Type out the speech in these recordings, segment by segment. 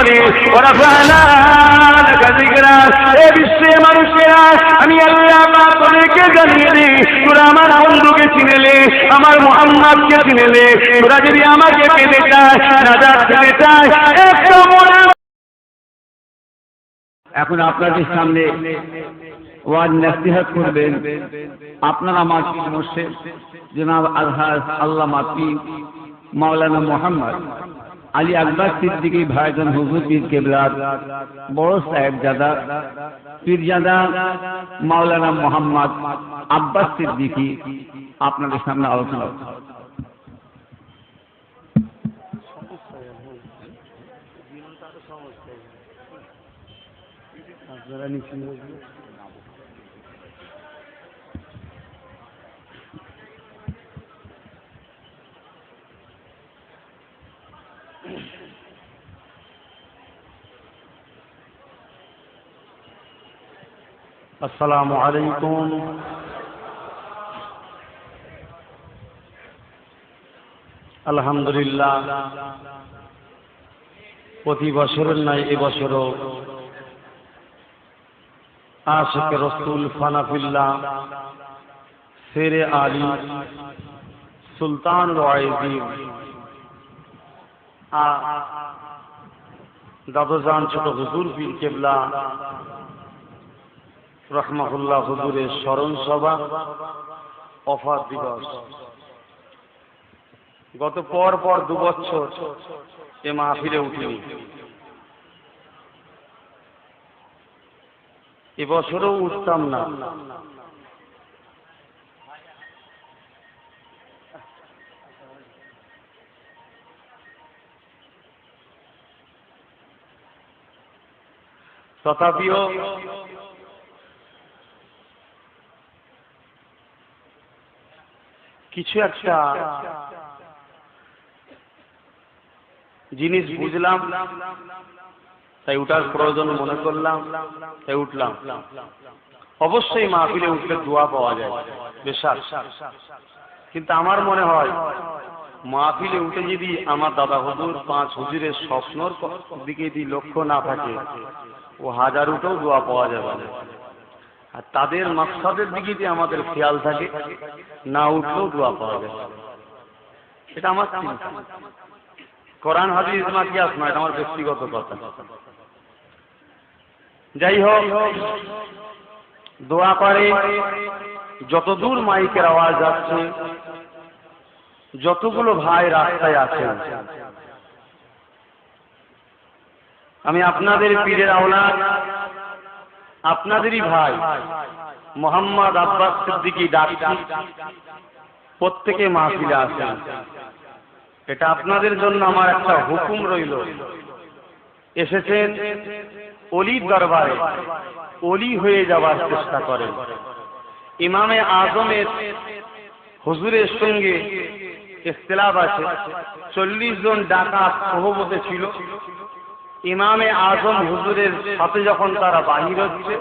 বলে ওরা ফানা এ বিশ্বের মানুষেরা আমি আল্লাহ পাক তোদেরকে জানিয়ে দিই, তোরা আমার বন্ধুকে চিনেলে, আমার মুহাম্মদকে চিনেলে, তোরা যদি আমাকে পেতে চায়, নাজাত পেতে চায়, একটা মনে। এখন আপনাদের সামনে ওয়াজ নসিহত করবেন আপনার আমার মুর্শিদ জনাব আলহাজ আল্লামা পীর মাওলানা মোহাম্মদ আলী আকবর সিদ্দিকী ভাইজান হুজুর পীর কেবলার বড় সাহেবজাদা পীরজাদা মাওলানা মোহাম্মদ আব্বাস সিদ্দিকী আপনাদের সামনে আলোচনা। আসসালামু আলাইকুম। আলহামদুলিল্লাহ, প্রতি বছরের নাই এবছরও আশিক রসুল ফানাফিল্লাহ শেরে আলী সুলতান ওয়াইজির দাদুজান ছোট হুজুর পীর কেবলা রহমাহুল্লাহ হুজুরের স্মরণ সভা অফার দিবস। গত পর 2 বছর এ মাহফিলে উঠিনি, এবছরও উঠতাম না। তথাপিও কিছু একটা জিনিস বুঝলাম, তাই উঠার প্রয়োজন মনে করলাম, তাই উঠলাম। অবশ্যই মাহফিলে উঠলে দোয়া পাওয়া যায়, বেশাক। কিন্তু আমার মনে হয় মাহফিলে উঠে যদি আমার দাদা হুজুর 5 হুজুরের স্বপ্নর দিকে যদি লক্ষ্য না থাকে, ও 1000 উঠেও দোয়া পাওয়া যাবে না। আর তাদের মাকসাদের দিকে যদি আমাদের খেয়াল থাকে, না উঠলেও দোয়া পাওয়া যাবে। এটা আমার চিন্তা। কোরআন হাদিস মাকিয়াস না, এটা আমার ব্যক্তিগত কথা। যাই হোক, দোয়া করে যতদূর মাইকের আওয়াজ যাচ্ছে, যতগুলো ভাই রাস্তায় আছেন, আমি আপনাদের পীরের আওলাদ, আপনাদেরই ভাই মোহাম্মদ আব্বাস সিদ্দিকী ডাকছি, প্রত্যেকে মাহফিলে আসেন। এটা আপনাদের জন্য আমার একটা হুকুম রইল। এসেছেন অলির দরবারে, অলি হয়ে যাওয়ার চেষ্টা করেন। ইমামে আজমের হুজুরের সঙ্গে ইখতিলাফ আছে। 40 জন ডাকাত সোহবতে ছিল। ইমামে আজম হুজুরের সাথে যখন তারা বাহির হচ্ছে,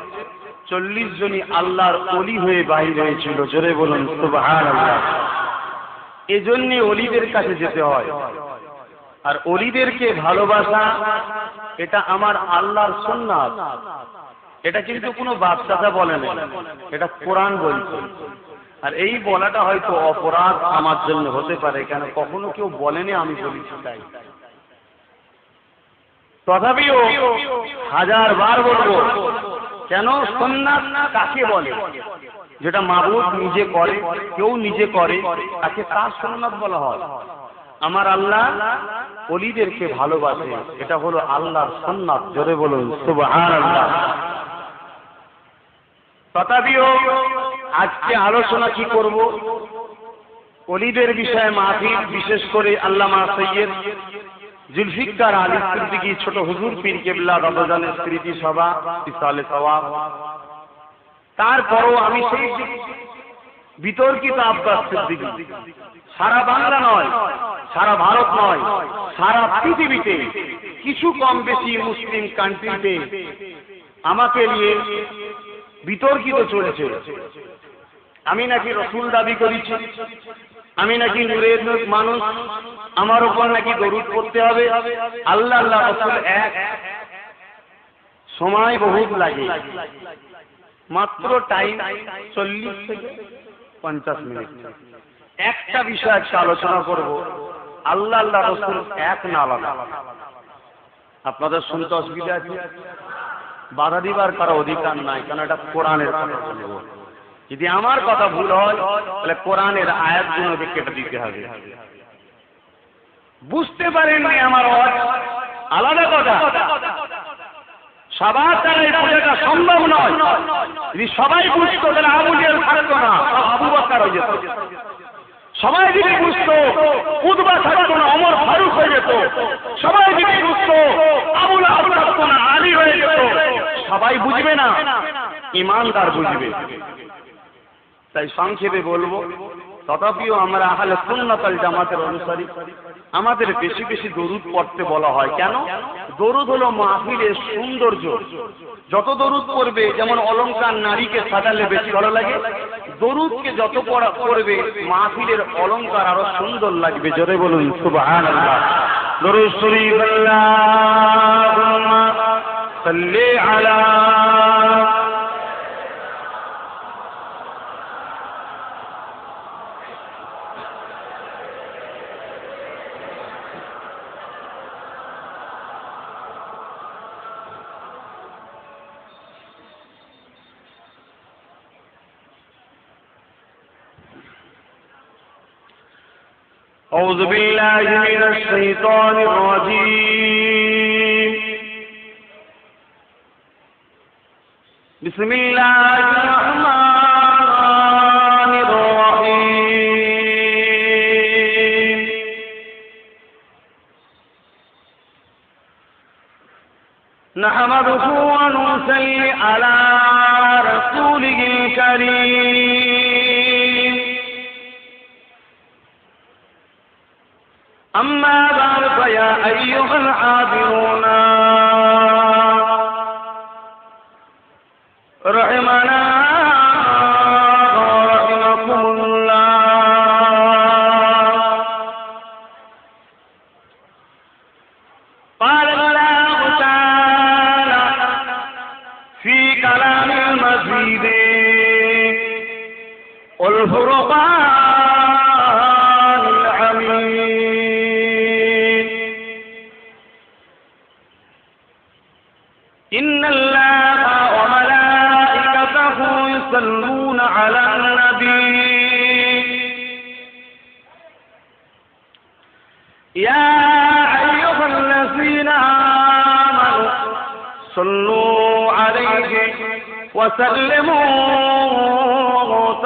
40 জনই আল্লাহর অলি হয়ে বাহির হয়েছিল। জোরে বলুন সুবহানাল্লাহ। এজন্য অলিদের কাছে যেতে হয়। আর অলিদেরকে ভালোবাসা, এটা আমার আল্লাহর সুন্নাত। এটা কিন্তু কোনো বাদশাহ বলে না, এটা কোরআন বলছে। আর এই বলাটা হয়তো অপরাধ আমার জন্য হতে পারে, কেন কখনো কেউ বলেনি, আমি বলেছি তাই। তথাপিও 1000 বার বলবো, কেন সুন্নাত কাকে বলে? যেটা মাবুদ নিজে করে, কেউ নিজে করে, তাকে তার সুন্নাত বলা হয়। আমার আল্লাহ ওলিদেরকে ভালোবাসে, এটা হলো আল্লাহর সুন্নাত। জোরে বলুন সুবহানাল্লাহ। তথাপিও আজকে আলোচনা কি করব? ওলিদের বিষয়ে মাহফিল, বিশেষ করে আল্লামা সৈয়দ জুলফিকার আলী সিদ্দিকী ছোট হুজুর পীর কেবলা দাদাজানের স্মৃতি সভা, ইসালে সওয়াব। তারপরও আমি সেই বিতর্কিত আব্বাস সিদ্দিকী, সারা বাংলা নয়, সারা ভারত নয়, সারা পৃথিবীতে কিছু কম বেশি মুসলিম কান্ট্রিতে আমাকে নিয়ে বিতর্কিত চলেছে। আমি নাকি রসুল দাবি করেছি, আমি নাকি নূরের মানুষ, আমার উপর নাকি দরুদ পড়তে হবে। আল্লাহ আল্লাহ রাসূল এক, সময় বহুত লাগে, মাত্র টাইম 40 থেকে 50 মিনিট। একটা বিষয় একটা আলোচনা করব, আল্লাহ আল্লাহ রাসূল এক না আলাদা। আপনাদের শুনতে অসুবিধা আছে? বাধা দিবার কারো অধিকার নাই, কারণ এটা কোরআনের কথা বলবো। যদি আমার কথা ভুল হয় তাহলে কোরআনের আয়াতগুলোকে কেটে দিতে হবে। বুঝতে পারেননি আমার আলাদা কথা। সবার দ্বারা এই পূজাটা সম্ভব নয়। যদি সবাই বুঝতো তাহলে আবু জেহেল থাকতো না, আবু বকর হয়ে যেত। সবাই যদি বুঝতো উতবা থাকতো না, ওমর ফারুক হয়ে যেত। সবাই যদি বুঝতো আবু লাহাব থাকতো না, আলী হয়ে যেত। সবাই বুঝবে না, ইমানদার বুঝবে। তাই সংক্ষেপে বলবো, তথাপিও আমরা আহলে সুন্নাত ওয়াল জামাতের অনুসারী, আমাদের বেশি বেশি দরুদ পড়তে বলা হয়। কেন? দরুদ হলো মাহফিলের সৌন্দর্য। যত দরুদ পড়বে, যেমন অলংকার নারীকে সাজালে বেশি ভালো লাগে, দরুদকে যত পড়বে মাহফিলের অলংকার আরো সুন্দর লাগবে। জোরে বলুন সুবহানাল্লাহ। দরুদ শরীফ আল্লাহুম্মা সাল্লি আলা أعوذ بالله من الشيطان الرجيم. بسم الله الرحمن الرحيم. نحمده ونصلي على رسوله الكريم. أما بعد فيا أيها الحاضرون رحمنا ورحمكم الله. قال الله تعالى في كلام المجيد والفرقان الحميد. إن الله وملائكته يصلون على النبي يا أيها الذين آمنوا صلوا عليه وسلموا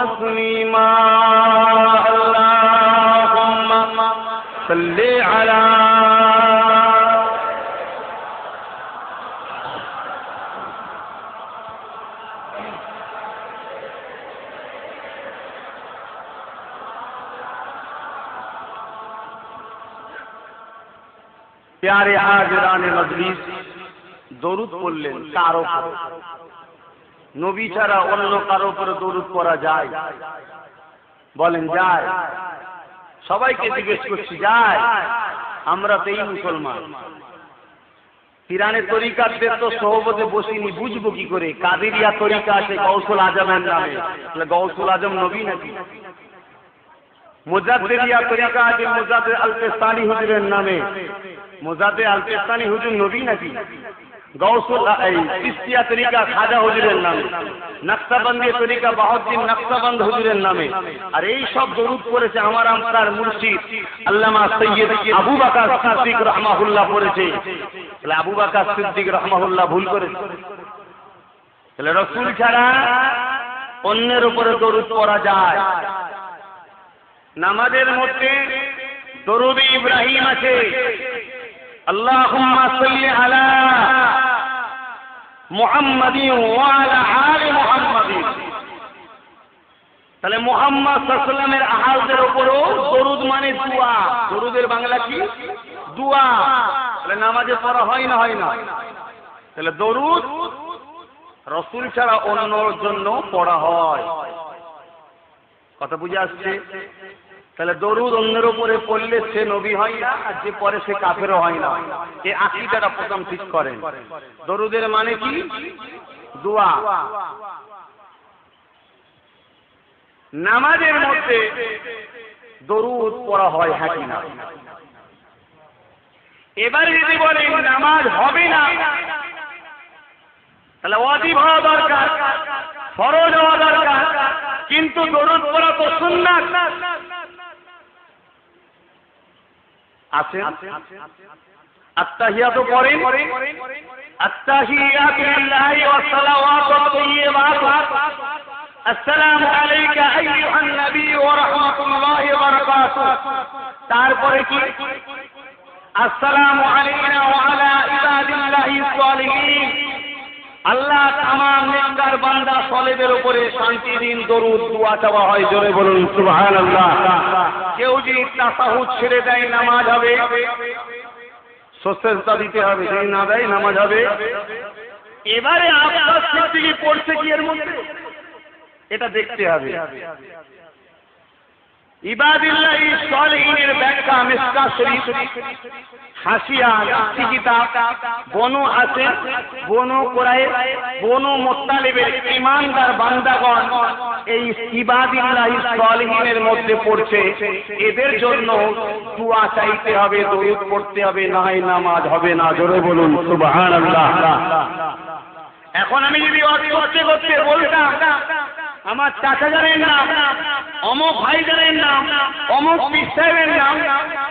تسليما. اللهم صل على प्यारे हाजिरान मजलिस, দরুদ পড়লেন কারো উপর। নবী ছাড়া অন্য কারো উপরে দরুদ পড়া যায়? বলেন যায়? সবাইকে জিজ্ঞেস করছি যায়? আমরা তো এই মুসলমান। পিরানের তরিকাদের তো সহবতে বসিনি, বুঝবো কি করে? কাদেরিয়া তরিকা আছে গৌসুল আজমের নামে, তাহলে গৌসুল আজম নবী নাকি? মুজাদ্দিদিয়া তরিকা আছে মুজাদ্দিদ আল-পেস্তানি হুজুরের নামে, মুজাদ্দিদ আল-পেস্তানি হুজুর নবী নাকি? গৌসুল চিশতিয়া তরিকা খাজা হুজুরের নামে, নকশবন্দি তরিকা বাহাউদ্দিন নকশবন্দ হুজুরের নামে। আর এই সব দরুদ করেছে আমার আমকার মুর্শিদ আল্লামা সৈয়দ আবু বকর সিদ্দিক রাহমাহুল্লাহ পড়েছে। তাহলে আবু বকর সিদ্দিক রাহমাহুল্লাহ ভুল করেছে? তাহলে রাসূল ছাড়া অন্যের উপরে দরুদ পড়া যায়? নামাজের মধ্যে দরুদ ইব্রাহিম আছে, আল্লাহুম্মা সাল্লি আলা মুহাম্মাদিন ওয়া আলা আলি মুহাম্মাদিন। তাহলে মুহাম্মদ সাল্লাল্লাহু আলাইহি ওয়াসাল্লামের আহালদের উপরও দরুদ মানে দোয়া। দরুদের বাংলা কি? দোয়া। তাহলে নামাজে পড়া হয় না হয় না? তাহলে দরুদ রাসূল ছাড়া অন্যর জন্য পড়া হয়। কথা বুঝে আসছে? তাহলে দরুদ অন্যের উপরে পড়লে সে নবী হয় না, আর যে পরে সে কাফেরও হয় না। এই আকীদাটা প্রথম ঠিক করেন। দরুদের মানে কি? দোয়া। নামাজের মধ্যে দরুদ পড়া হয় হ্যাঁ কি না? এবারে যদি বলেন নামাজ হবে না, তাহলে ওয়াজিব হওয়া দরকার, ফরজ হওয়া দরকার, কিন্তু দরুদ পড়া তো সুন্নাত আছে। আত্তাহিয়াতু পড়েন, আত্তাহিয়াতু লিল্লাহি ওয়াস সালাওয়াতু তাইয়্যিবাত, আসসালামু আলাইকা আইয়ুহান নবী ওয়া রাহমাতুল্লাহি ওয়া বারাকাতুহু। তারপরে কি? আসসালামু আলাইনা ওয়া আলা ইবাদিল্লাহিস সালিহিন। আল্লাহ তামাম নেককার বান্দা সালেহদের উপরে শান্তি দিন, দরুদ দোয়া চাওয়া হয়। জোরে বলুন সুবহানাল্লাহ। কেউ যদি তাসাহুদ ছেড়ে দেয় নামাজ হবে, সসেজদা দিতে হবে, যদি না দেয় নামাজ হবে। এবারে আব্বাস সিদ্দিকী পড়ছে কি এর মধ্যে, এটা দেখতে হবে। ইবাদিল্লাহি সালিহিনের ব্যাখ্যা মিসকাত শরীফ, হাসিয়া কিতাব, বনু হাসিন, বনু কুরাইব, বনু মুত্তালিবের ঈমানদার বান্দাগণ এই ইবাদিল্লাহি সালিহিনের মধ্যে পড়ছে। এদের জন্য দোয়া চাইতে হবে, দরুদ পড়তে হবে, না হয় নামাজ হবে না। জোরে বলুন সুবহানাল্লাহ। এখন আমি যদি করতে করতে বলতাম আমার চাচা জানেন নাম, অমুক ভাই জানেন নাম, অমুক পীর সাহেবের নাম,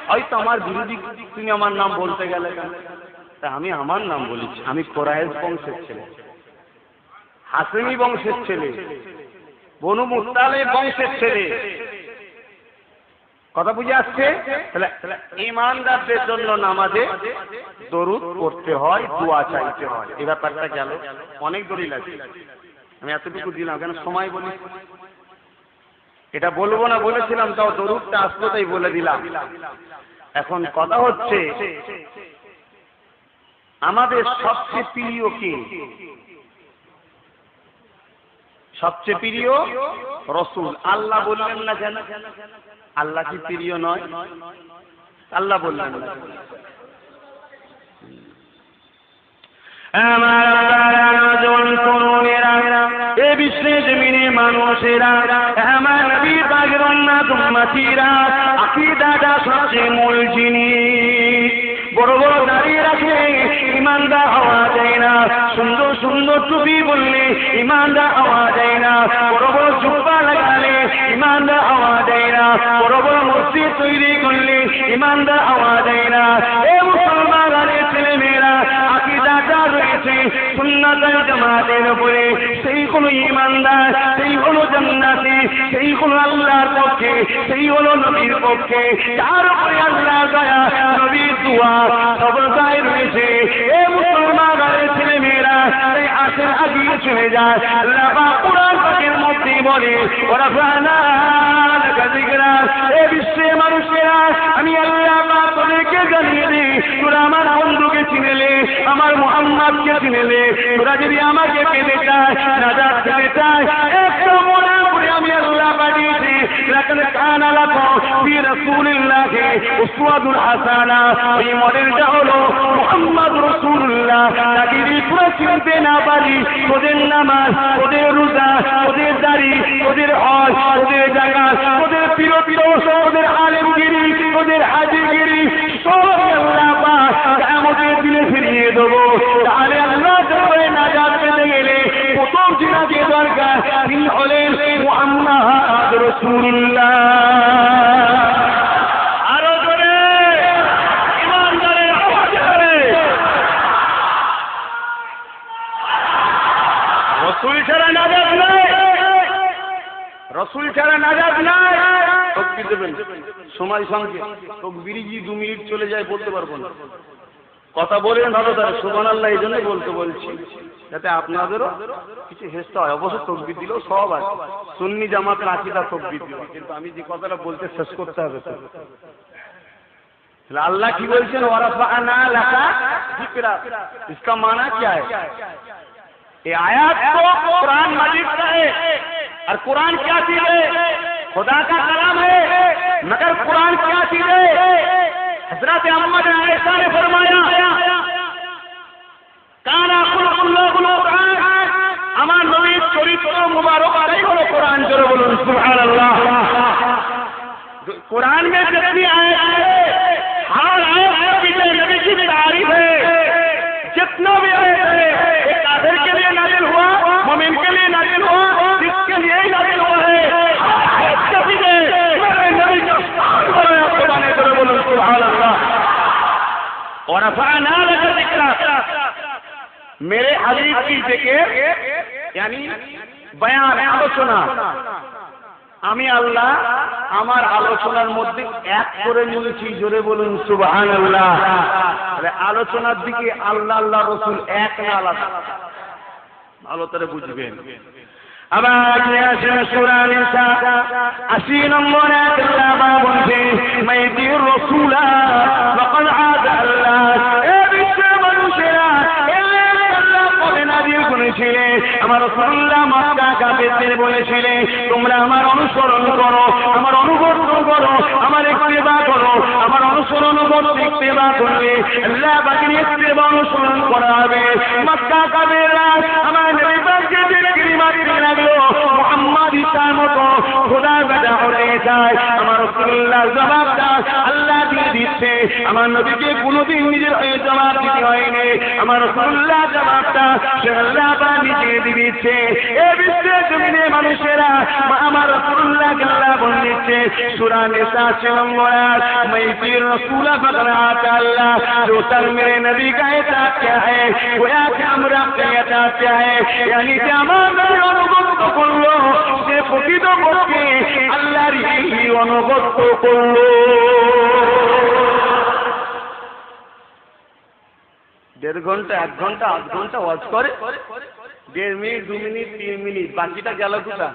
হয়তো আমার বিরোধী তুমি আমার নাম বলতে গেলে, তা আমি আমার নাম বলেছি। আমি কোরাইশ বংশের ছেলে, হাসেমি বংশের ছেলে, বনু মুত্তালিব বংশের ছেলে। কথা বুঝে আসছে? তাহলে ঈমানদারদের জন্য নামাজে দরুদ পড়তে হয়, দোয়া চাইতে হয়। এই ব্যাপারটা গেল। অনেক দলিল আছে, আমি এতটুকু দিলাম কেন সময় বলি। এটা বলবো না বলেছিলাম, তাও দরুদটা আসলো তাই বলে দিলাম। এখন কথা হচ্ছে আমাদের সবচেয়ে প্রিয় কে? সবচেয়ে প্রিয় রাসূল। আল্লাহ বললেন না কেন? আল্লাহ কি প্রিয় নয়? আল্লাহ বললেন না। আমার এ বিশ্বের জমিনে মানুষেরা, আমার নবী পাকের উম্মত উম্মতিরা আকীদাটা সবচেয়ে মূল জিনিস। বড় বড় দাঁড়িয়ে রাখে ইমানদার হওয়া যায় না, সুন্দর সুন্দর টুপি বললে ইমানদার হওয়া যায় না, বড় বড় জুব্বা লাগালে ইমানদার হওয়া যায় না, বড় বড় মসজিদ তৈরি করলে ইমানদার হওয়া যায় না। এ মুসলমানের ছেলে মেয়েরা আকীদাটা রয়েছে সুন্নাত ওয়াল জামাতের উপরে, সেই হলো ইমানদার, সেই হলো জান্নাতি, সেই হলো আল্লাহর পক্ষে, সেই হলো নবীর পক্ষে, যার উপরে আল্লাহর দয়া, নবীর দোয়া সব গায়ে রয়েছে। এ মুসলমানের ছেলে মেয়েরা এই আসের আগিয়ে চলে যায়। আল্লাহ পাক কুরআন পাকের মধ্যে বলে, ওয়ারাফানা লাকা যিকরা। এ বিশ্বের মানুষেরা, আমি আল্লাহ পাক তোদেরকে জানিয়ে দিই, তোরা আমার বন্ধুকে চিনেলে, আমার মুহাম্মদকে চিনেলে, তোরা যদি আমাকে পেতে চায়, নাজাত পেতে চায়, একটা মনে করে আমি আল্লাহ পাঠিয়েছি। লাকাদ কানা লাকুম ফি রাসূলিল্লাহি উসওয়াতুন হাসানা। এই মডেলটা হলো মুহাম্মদ রাসূলুল্লাহ। তাকে যদি পুরো চিনতে না পারি, তোদের নামাজ, তোদের রোজা, তোদের দাড়ি, তোদের হজ, তোদের যাকাত, তোদের পীর, তোদের আলেমগিরি, তোদের হাজিগিরি সব আল্লাহ পাক কিয়ামতের দিনে ফিরিয়ে দেবো। তাহলে আল্লাহ দরবারে নাজাত পেতে গেলে প্রথম জিনাকে দরকার, তিনি হলেন মুহাম্মদ রাসূলুল্লাহ। আরো জোরে ইমানদারের আওয়াজ করে রাসূল ছাড়া নাজাত নাই, রাসূল ছাড়া নাজাত নাই। তাকবীর দেবেন, সময় সঙ্গে তাকবীরই 2 মিনিট চলে যায় বলতে পারবো না। কথা বলেন ভালো তারা সুবহানাল্লাহ, এই জন্য বলতে বলছি যাতে আপনাদেরও কিছু হেসতে হয়। অবশ্য তাকবীর দিলেও সব আছে, সুন্নি জামাতের আকীদা তাকবীর দিল, কিন্তু আমি যে কথাটা বলতে শেষ করতে হবে। अल्लाह की बोलছেন ওয়ারাফানা লাকা যিকরা, इसका माना क्या है? ये आयत तो कुरान मजीद का है, और कुरान क्या चीज है? खुदा का कलाम है। मगर कुरान क्या चीज है? हजरत अहमद आयशा ने फरमाया काना खुलकुल्लाहुल कुरान, আমার নবীর চরিত্র মুবারক আলাই হলো कुरान। জোরে বলুন সুবহানাল্লাহ। कुरान में जितनी आयत है हर आयत में पीछे नबी की तारीफ है। जितना भी आयत है एक काफिर के लिए नाजिल हुआ, मोमिन के लिए नाजिल हुआ, जिसके लिए ही नाजिल हुआ है। मेरे नबी का शान बढ़ाया खुदा ने। जरा बोलो सुभान अल्लाह। और रफ़अना लका ज़िक्रक, मेरे हबीब की जिक्र यानी बयान आलोचना আমি আল্লাহ আমার আলোচনার মধ্যে এক করে নিয়েছি। জোরে বলুন সুবহানাল্লাহ। তাহলে আলোচনার দিকে আল্লাহ আল্লাহ রাসূল এক না আলাদা? ভালো করে বুঝবেন। আবার আসেন সূরা নিসা 80 নম্বর আয়াতে আল্লাহ বলছেন মাইতির রাসূলা ওয়াকাদ আযা আল্লাহ। এ বিশ্বের মানুষেরা আমার রাসূলুল্লাহ মক্কা কাফেরদের বলেছিলেন তোমরা আমার অনুসরণ করো, আমার অনুগত করো, আমার ইত্তেবা করো। আমার অনুসরণ করতে ইত্তেবা করলে আল্লাহ পাকের ইত্তেবা অনুসরণ করা হবে। মক্কা কাফেররা আমার নবী পাককে জিকির মারতে লাগলো, মুহাম্মদ ঈসার মতো খোদার বেটা হতে চায়। আমার রাসূলুল্লাহ জবাবটা আল্লাহ দিয়ে দিচ্ছে। আমার নবীকে কোনোদিন নিজের হয়ে জবাব দিতে হয়নি। আমার রাসূলুল্লাহ জবাবটা আল্লাহ নিজে দিচ্ছে। এ বিশ্বের জমিনে মানুষেরা আমার রাসূলুল্লাহ আল্লাহ বলছে সূরা নিসা 6 নম্বর আয়াত মাইতির রাসূলা ফাকাদ আতা আল্লাহ। जो सर मेरे नबी का इताअत क्या है गोया कि আমরা ইতাআত क्या है यानी যে আমার নবীর অনুগত করলো সে প্রকৃতপক্ষে আল্লাহরই অনুগত করলো। 1.5 ঘন্টা 1 ঘন্টা 8 ঘন্টা ওয়াজ করে 1.5 মিনিট 2 মিনিট 3 মিনিট বাকিটা গেল কোথা?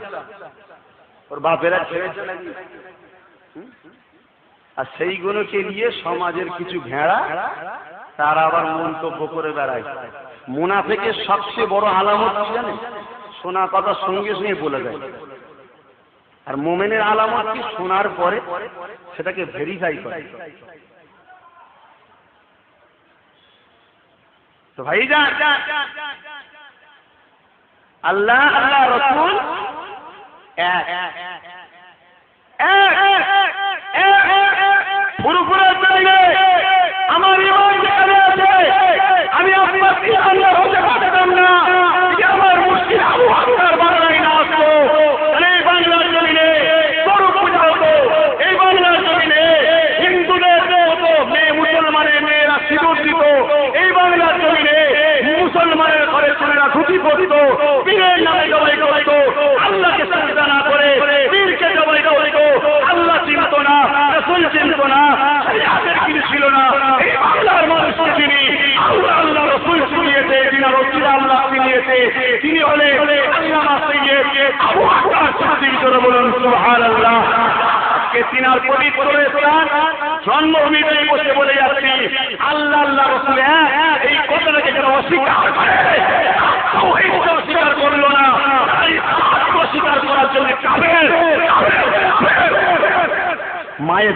ওর বাপেরা ছেড়েছে নাকি? আর সেইগুলোকে নিয়ে সমাজের কিছু ভেড়া তারা আবার মন্তব্য করে বেড়ায়। মুনাফিকের সবচেয়ে বড় আলামত কি জানেন? শোনা কথা সঙ্গে সঙ্গে বলে দেয়। আর মুমিনের আলামত কি? শোনার পরে সেটাকে ভেরিফাই করে। তো ভাইজান আল্লাহ আল্লাহ রাসূল এক পুরোপুরি চাইলে আমার ঈমান যেখানে আছে আমি আপনার আল্লাহ হতে পারতাম না। আমার মুশকিল আবু বকর বাংলায় না আসতো তাহলে এই বাংলার জমিনে গরু পূজা হতো, এই বাংলার জমিনে হিন্দুদের হতো, মেয়ে মুসলমানের মেয়েরা সিঁদুর দিত, এই বাংলার জমিনে মুসলমানের ঘরে ছেলেরা ধুতি পরত, পীরের নামে জবাই করত, আল্লাহকে সিজদা না করে পীরকে জবাই করত, আল্লাহ চিনত না, রাসূল চিনত না, শরিয়াতের কিছু ছিল না। এই বাংলার মানুষকে যিনি আল্লাহ আল্লাহ রাসূল চিনিয়েছে, যিনি রাসূল আল্লাহ চিনিয়েছে, তিনি হলেন আল্লামা সৈয়দ আবু বকর সিদ্দিক। জোরে বলুন সুবহানাল্লাহ। আজকে তিনার পবিত্র স্থান জন্মভূমিতে বসে বলে যাচ্ছি আল্লাহ আল্লাহ রাসূল এই কথাটাকে যারা অস্বীকার করে তাওহীদকে অস্বীকার করলো না, অস্বীকার করার জন্য কাফের। মায়ের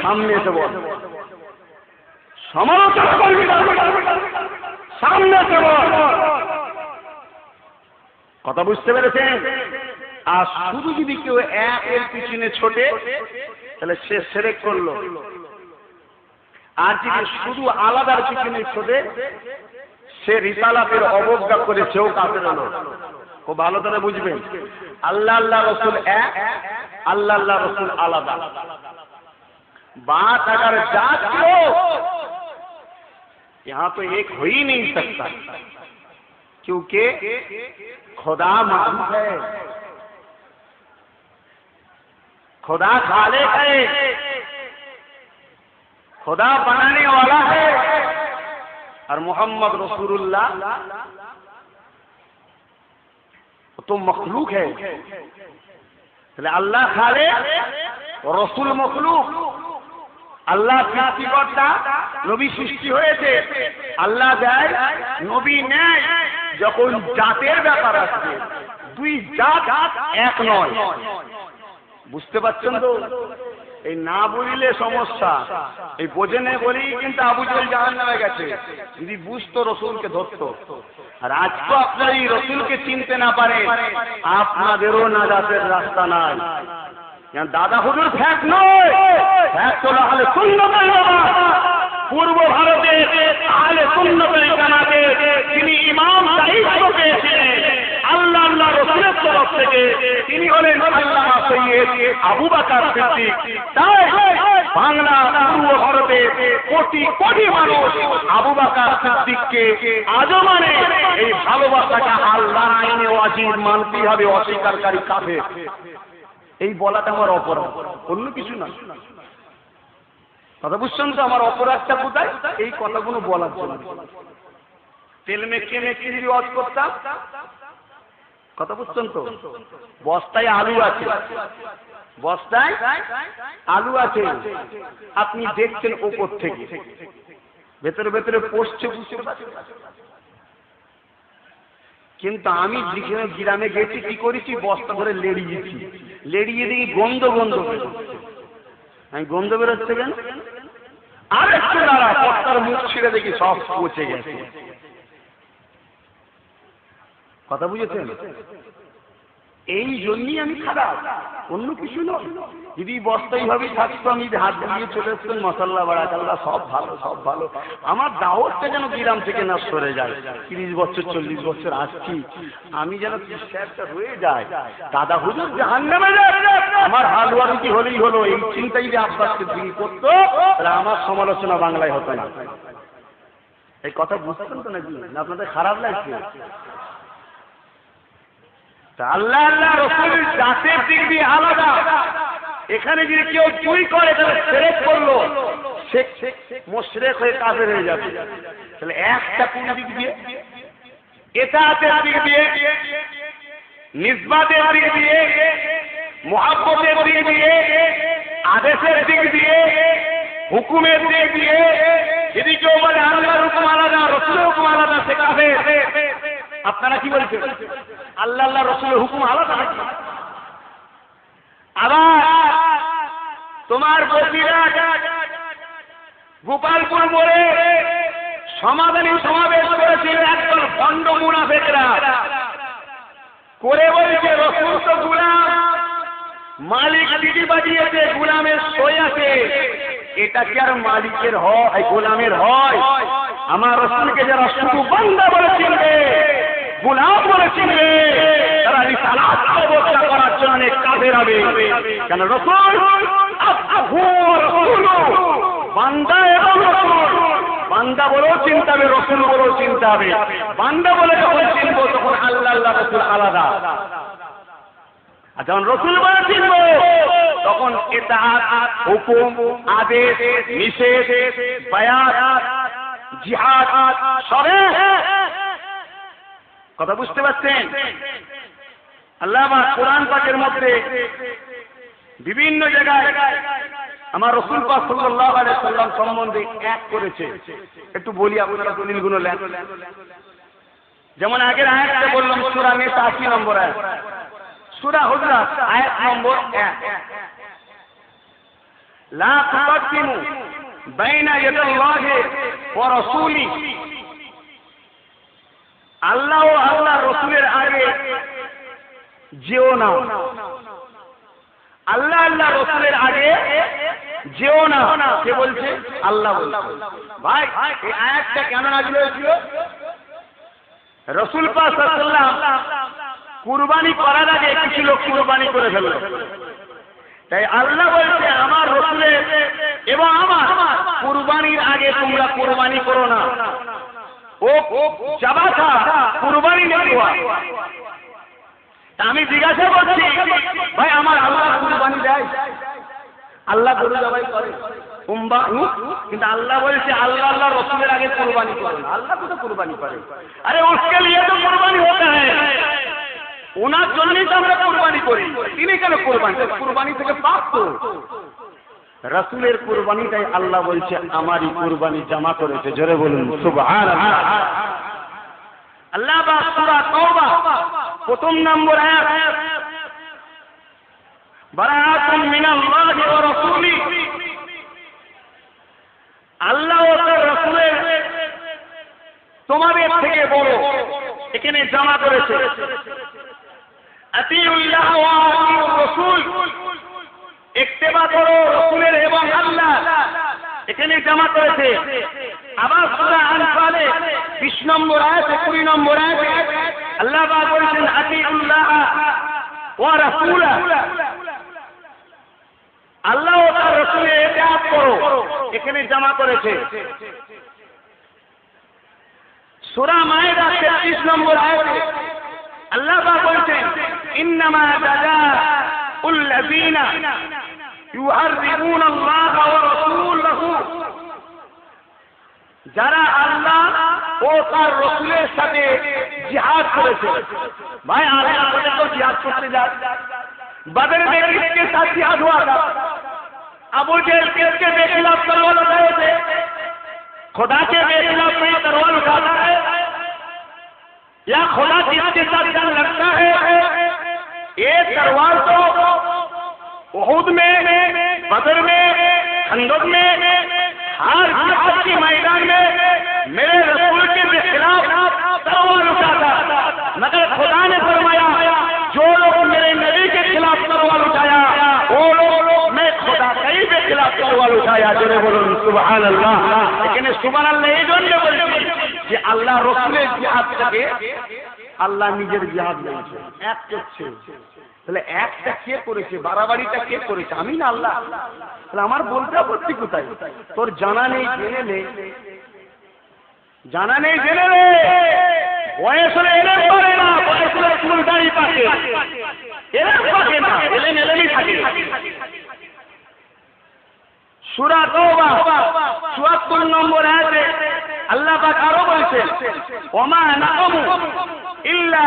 সামনে এসে বল, সমালোচনা করবি না, সামনে এসে বল। কথা বুঝতে পেরেছেন? আর শুধু যদি কেউ একের পিছনে ছোটে তাহলে সে শিরক করলো। আর যদি শুধু আলাদার পিছনে ছোটে সে রিসালাতের অবজ্ঞা করে সেও কাফের হলো। খুব ভালো করে বুঝবেন। আল্লাহ আল্লাহ রাসূল এক, আল্লাহ আল্লাহ রাসূল আলাদা। बात अगर जात हो यहाँ तो एक हो ही नहीं सकता, क्योंकि खुदा मालिक है, खुदा खालिक है, खुदा बनाने वाला है, और मोहम्मद रसूलुल्लाह तो मखलूक है। अल्लाह खालिक और रसूल मखलूक। আল্লাহ সৃষ্টিকর্তা, নবী সৃষ্টি হয়েছে, আল্লাহ দেয়, নবী নেয়। যখন জাতের ব্যাপার আসছে দুই জাত এক নয়। বুঝতে পারছেন তো? এই না বুঝলে সমস্যা, এই বোঝে নেই বলেই কিন্তু আবু জেহেল জাহান্নামে গেছে। যদি বুঝতো রসুলকে ধরতো। আর আজকে আপনারা এই রসুলকে চিনতে না পারে, আপনাদেরও নাজাতের রাস্তা নাই। দাদা হুজুর ফ্যাক নয়, ফ্যাক তো আহলে সুন্নাত ওয়াল জামাত। পূর্ব ভারতে আহলে সুন্নাত ওয়াল জামাতে তিনি ইমাম দায়িত্ব পেয়েছিলেন আল্লাহ রসুলের তরফ থেকে। তিনি হলেন আল্লামা সৈয়দ আবু বকর সিদ্দিক। তাই বাংলা পূর্ব ভারতে কোটি কোটি মানুষ আবু বকর সিদ্দিককে আজও মানে। এই ভালোবাসাকে আল্লাহর আইনে ওয়াজিব মানতেই হবে, অস্বীকারী কাফের। এই বলাটা আমার অপরাধ, অন্য কিছু না। কথা বুঝছেন তো আমার অপরাধটা কোথায়? এই কথাগুলো বলার জন্য। তেল মেখে মেখে যদি ওয়াজ করতাম, কথা বুঝছেন তো? বস্তায় আলু আছে, বস্তায় আলু আছে, আপনি দেখছেন ওপর থেকে, ভেতরে ভেতরে পড়ছে, বুঝতে পারছেন। কিন্তু আমি যেখানে গ্রামে গেছি কি করেছি, বস্তা ধরে লেড়িয়েছি, লেড়িয়ে দেখি গন্ধ গন্ধ বেরোচ্ছে। আমি গন্ধ বেরোচ্ছে কেন? আর একটু দাঁড়া, বস্তার মুখ ছিঁড়ে দেখি সব পচে গেছে। কথা বুঝেছেন? এই জন্যই আমি খারাপ, অন্য কিছু নয়। যদি বস্তাই ভাবেই থাকতো, আমি হাত দিয়ে চলে এসছেন মশাল্লা বাড়াকাল্লা সব ভালো, সব ভালো। আমার দাওয়াতটা যেন গ্রাম থেকে না সরে যায়। 30 বছর 40 বছর আসছি, আমি যেন একটা রয়ে যায়। দাদা হুজুর জাহান্নামে যায়, আমার হালুয়া রুটি হলেই হলো, এই চিন্তাই যে আব্বাসকে দিন করতো, তাহলে আমার সমালোচনা বাংলায় হতো না। এই কথা বুঝতেন তো নাকি? আপনাদের খারাপ লাগছে? আল্লাহ রসুল জাতের দিক দিয়ে আলাদা। এখানে যদি কেউ চুই করে তাহলে শিরক করলো, মুশরিক হয়ে কাফের হয়ে যাবে। তাহলে একটা কোন দিক দিয়ে? ইতাআতের দিক দিয়ে, নিসবতের দিক দিয়ে, মুহাব্বতের দিক দিয়ে, আদেশের দিক দিয়ে, হুকুমের দিক দিয়ে। যদি কেউ বলে আল্লাহর হুকুম আলাদা, রসুলের হুকুম আলাদা, সে কাফের। আপনারা কি বলছেন? আল্লাহ রসুলের হুকুম আলাদা। আবার তোমার বসিরা গোপালপুর মোড়ে সমাধানী সমাবেশ করেছিল একদল ভণ্ড মুনাফিকরা, করে বলছে রসুল তো গোলাম, মালিক দিদি বাজিয়েছে, গোলামের সই আছে। এটা কি আর মালিকের হয়, গোলামের হয়? আমার রসুলকে যারা শুধু বান্দা বলে চিনবে, গোলাম বলে চিনবে, তারা রিসালাত অবজ্ঞা করার জন্য কাফের হবে। কেন? রসুল বান্দা এবং রসুল, বান্দা বলেও চিনতে হবে, রসুল বলেও চিনতে হবে। বান্দা বলে যখন চিনবো তখন আল্লাহ রসুল আলাদা, আর যখন রসুল বলে চিনবো তখন ইতাআত, হুকুম, আদেশ, নিষেধ, বায়াত, জিহাদ সবে। কথা বুঝতে পারছেন? আল্লাহ কোরআন পাকের মধ্যে বিভিন্ন জায়গায় আমার রাসূল পাক সাল্লাল্লাহু আলাইহি ওয়াসাল্লাম সম্বন্ধে এক করেছে। একটু বলি, আপনারা দলিলগুলো নেন। যেমন আগের আয়াতে বললাম সূরা নিসা 80 নম্বর আয়াত, সূরা হুজুরাত আয়াত নম্বর 1, লা তুকাদ্দিমু বাইনা ইয়াদাল্লাহি ওয়া রাসূলিহি। আল্লাহ ও আল্লাহ রসুলের আগে যেও না, আল্লাহ আল্লাহ রসুলের আগে যেও না। কে বলছে? আল্লাহ বলছে। ভাই এই আয়াতটা কেন নাযিল হয়েছিল? রাসূল পাক সাল্লাল্লাহু আলাইহি ওয়াসাল্লাম কুরবানি করার আগে কিছু লোক কুরবানি করে ফেলল। তাই আল্লাহ বলছে আমার রসুলের এবং আমার কুরবানির আগে তোমরা কুরবানি করো না। ও যাবা থা কুরবানি নেই हुआ। আমি জিজ্ঞাসা করছি, ভাই আমার আল্লাহ কুরবানি দেয়? আল্লাহ গরু জবাই করে, কিন্তু আল্লাহ বলছে আল্লাহ আল্লাহ রসুলের আগে কুরবানি করে না। আল্লাহ কোথায় কুরবানি করে? আরে उसके लिए तो কুরবানি होता है, ওনার জন্যই তো আমরা কুরবানি করি। তিনি কেন কুরবানি? কুরবানি থেকে পাপ তো। রাসূলের কুরবানিটাই আল্লাহ বলছে আমারই কুরবানি জমা করেছে। জোরে বলুন সুবহানাল্লাহ। আল্লাহ পাক সূরা তাওবা প্রথম নম্বর আয়াত বারাআতুম মিনাল্লাহি ওয়া রাসূলি, আল্লাহ ও তার রাসূলের তোমাদের থেকে বড়, এখানে জামা করেছে। আতিউল্লাহ ওয়া আতিউর রাসূল, ইত্তেবা করো রাসূলের এবং আল্লাহ, এখানে জামা করেছে। আবার সূরা আনফালে 20 নম্বর আয়াতে 20 নম্বর আয়াতে আল্লাহ পাক বলেছেন আতিউল্লাহ ওয়া রাসূলা, আল্লাহ ও তার রাসূলের ইতাআত করো, এখানে জামা করেছে। সূরা মায়েদা 33 নম্বর আয়াতে আল্লাহ পাক বলেছেন ইন্নামা জাযাউল লাযীনা ইউহাররিবুনা আল্লাহ ওয়া রাসূলাহু, যারা আল্লাহ ও তার রাসূলের সাথে জিহাদ করেছে। ভাই আল্লাহ বলে তো জিহাদ করতে যায়। बदर में किसके साथ जिहाद हुआ था? अबू जहल किसके बेखिलाफ तलवार उठाए थे? खुदा के बेखिलाफ कोई तलवार उठाता है या खुदा जिसके साथ जंग लड़ता है? ये तलवार तो उहुद में, बदर में, खंदक में, हर जिहाद के मैदान में मेरे रसूल के बेखिलाफ तलवार उठाता, मगर खुदा ने फरमाया जो लोग मेरे नबी के खिलाफ तलवार उठाया वो लोग मैं खुदा के खिलाफ तलवार उठाया। जोरे बोलুন সুবহানাল্লাহ। এখানে সুবহানাল্লাহ এই জন্য বলছি যে আল্লাহ রাসূলের জিহাদটাকে আল্লাহ নিজের জিহাদ বলছে, এক করছে। তাহলে একটা কে করেছে, বাড়াবাড়িটা কে করেছে? আমি না আল্লাহ। তাহলে আমার বলতে আপত্তি কোথায়? তোর জানা নেই জেনে নে, জানা নেই জেনে নে। বয়স হলে এলেম পারে না, বয়স হলে চুল দাড়ি পাকে, এলেম পাকে না, এলেম এলেমই থাকে। সূরা তাওবা ৭৪ নম্বর আয়াতে আল্লাহ পাক আরো বলেছেন ওমা নাকামু ইল্লা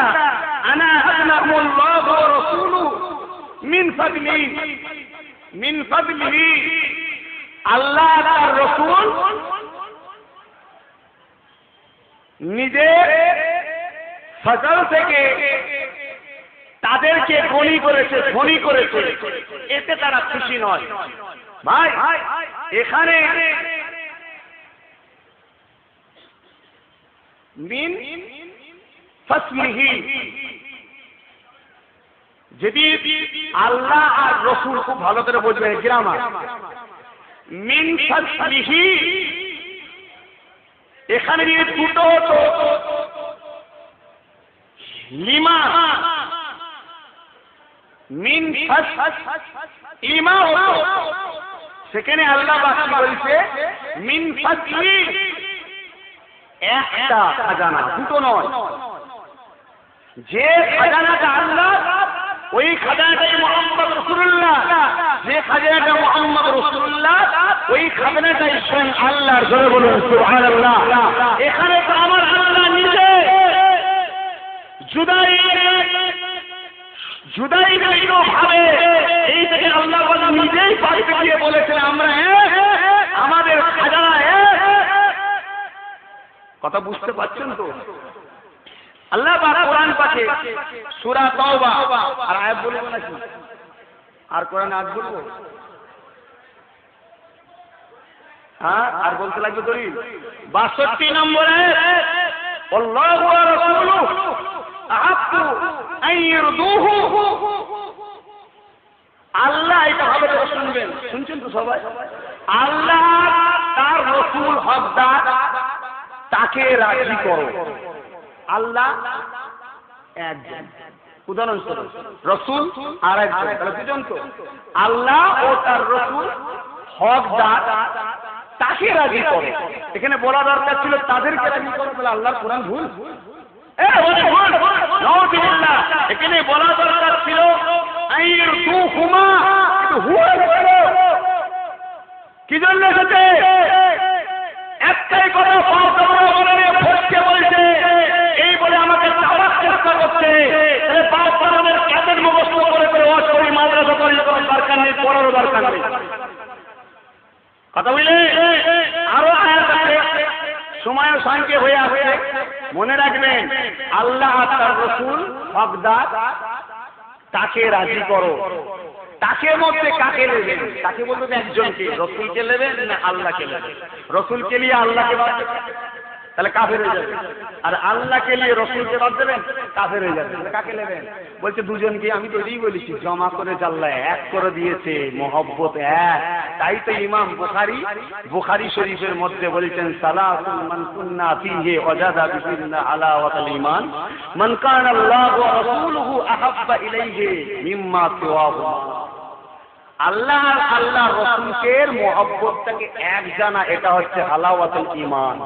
আনা আগনাহুল্লাহু ওয়া রাসূলুহু মিন ফাদলিহি, আল্লাহ আর রাসূল নিজের ফজল থেকে তাদেরকে ধনী করেছে, এতে তারা খুশি নয়। ভাই এখানে মিন ফাসলিহি, যদি আল্লাহ আর রাসূল খুব ভালো করে বুঝবেন গ্রামার, মিন ফাসলিহি এখানে যদি দুটো হতো লিমা, মিন ইমা হতো, সেখানে আল্লাহ পাক বলছে মিন ফাসলি, একটা খাজানা, দুটো নয়। যে খাজানাটা আল্লাহ, ওই খাজানাটাই মুহাম্মদ রাসূলুল্লাহ, যে খাজানাটা মুহাম্মদ রাসূলুল্লাহ, ওই খাজানাটাই স্বয়ং আল্লাহর। জোরে বলুন সুবহানাল্লাহ। এখানে তো আমার আল্লাহ নিজে জুদাই ভাবে এই থেকে আল্লাহ নিজেই পাশে গিয়ে বলেছেন আমরা আমাদের খাজানা। কথা বুঝতে পারছেন তো? আল্লাহ পাক কোরআন পাকে সূরা তাওবা আর আয়াত বলবো নাকি? আর কোরআন আয়াত বলবো? হ্যাঁ, আর বলতে লাগবে দলিল ৬২ নম্বর আয়াত আল্লাহু ওয়া রাসূলুহু আহাক্কু আন ইরদুহু। আল্লাহ, এটা ভালো করে শুনবেন, শুনছেন তো সবাই? আল্লাহ তার রাসূল হকদার, তাকে রাজি করো। আল্লাহ একজন, উদাহরণস্বরূপ রাসূল আর একজন, তাহলে দুজন তো। আল্লাহ ও তার রাসূল হকদার, তাকে রাজি করো। এখানে বলা দরকার ছিল তাদেরকে রাজি করো, বলে আল্লাহর কোরআন ভুল। এখানে বলা দরকার ছিল কি জন্য এসেছে? একটাই কথা ফটকে বলছে, এই বলে আমাকে চাওয়ার চেষ্টা করছে। ক্যাসেট মুখস্থ করে ওই মাদ্রাসা করে দরকার নেই, পড়ারও দরকার নেই। কথা বুঝলে? আরো আয়াত আছে, সময় সংক্ষেপ হয়ে আসে, মনে রাখবেন আল্লাহ আর তার রাসূল হকদার, তাকে রাজি করো। তাকে মধ্যে কাকে নেবেন? তাকে বলবেন একজনকে, রসুলকে নেবেন না আল্লাহকে নেবেন? রসুলকে নিয়ে আল্লাহকে বাদ দেবেন, তাহলে কাফের হয়ে যাবে। আর আল্লাহকে নিয়ে রসুলকে বাদ দেবেন, কাফের হয়ে যাবে। তাহলে কাকে নেবেন? বলছে দুজনকে। আমি তো এটাই বলেছি, জমা করে আল্লাহ এক করে দিয়েছে, মহব্বত এক। তাই তো ইমাম বুখারী শরীফের মধ্যে বলেছেন, সালাতুন মান কুন্না ফীহি ওয়াজাদা বিহিন্না আলাওয়াতুল ঈমান, মান কানা আল্লাহু ওয়া রাসূলুহু আহাব্বা ইলাইহি মিম্মা সিওয়াহুমা। আল্লাহ আর আল্লাহ রসুলকে মহব্বতটাকে এক জানা, এটা হচ্ছে হালাওয়াতুল ঈমান।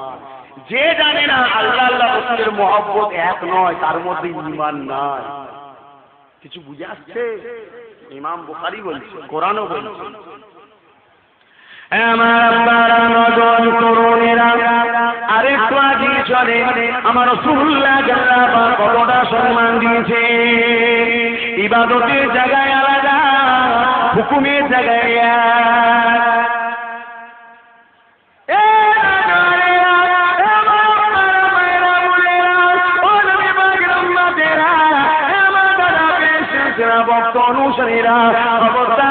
যে জানে না আল্লাহ আল্লাহ রসুলের মহব্বত এক নয়, তার মধ্যে ঈমান নাই। কিছু বুঝে আসছে? ইমাম বুখারী বলছে, কোরআনও বলছে। আমার তরুণেরা আরেকটু আগে চলে, আমার রাসূলুল্লাহ জাল্লাল্লাহু কতটা সম্মান দিয়েছে। ইবাদতের জায়গায় আলাদা, হুকুমের জায়গায় ভক্ত অনুসারীরা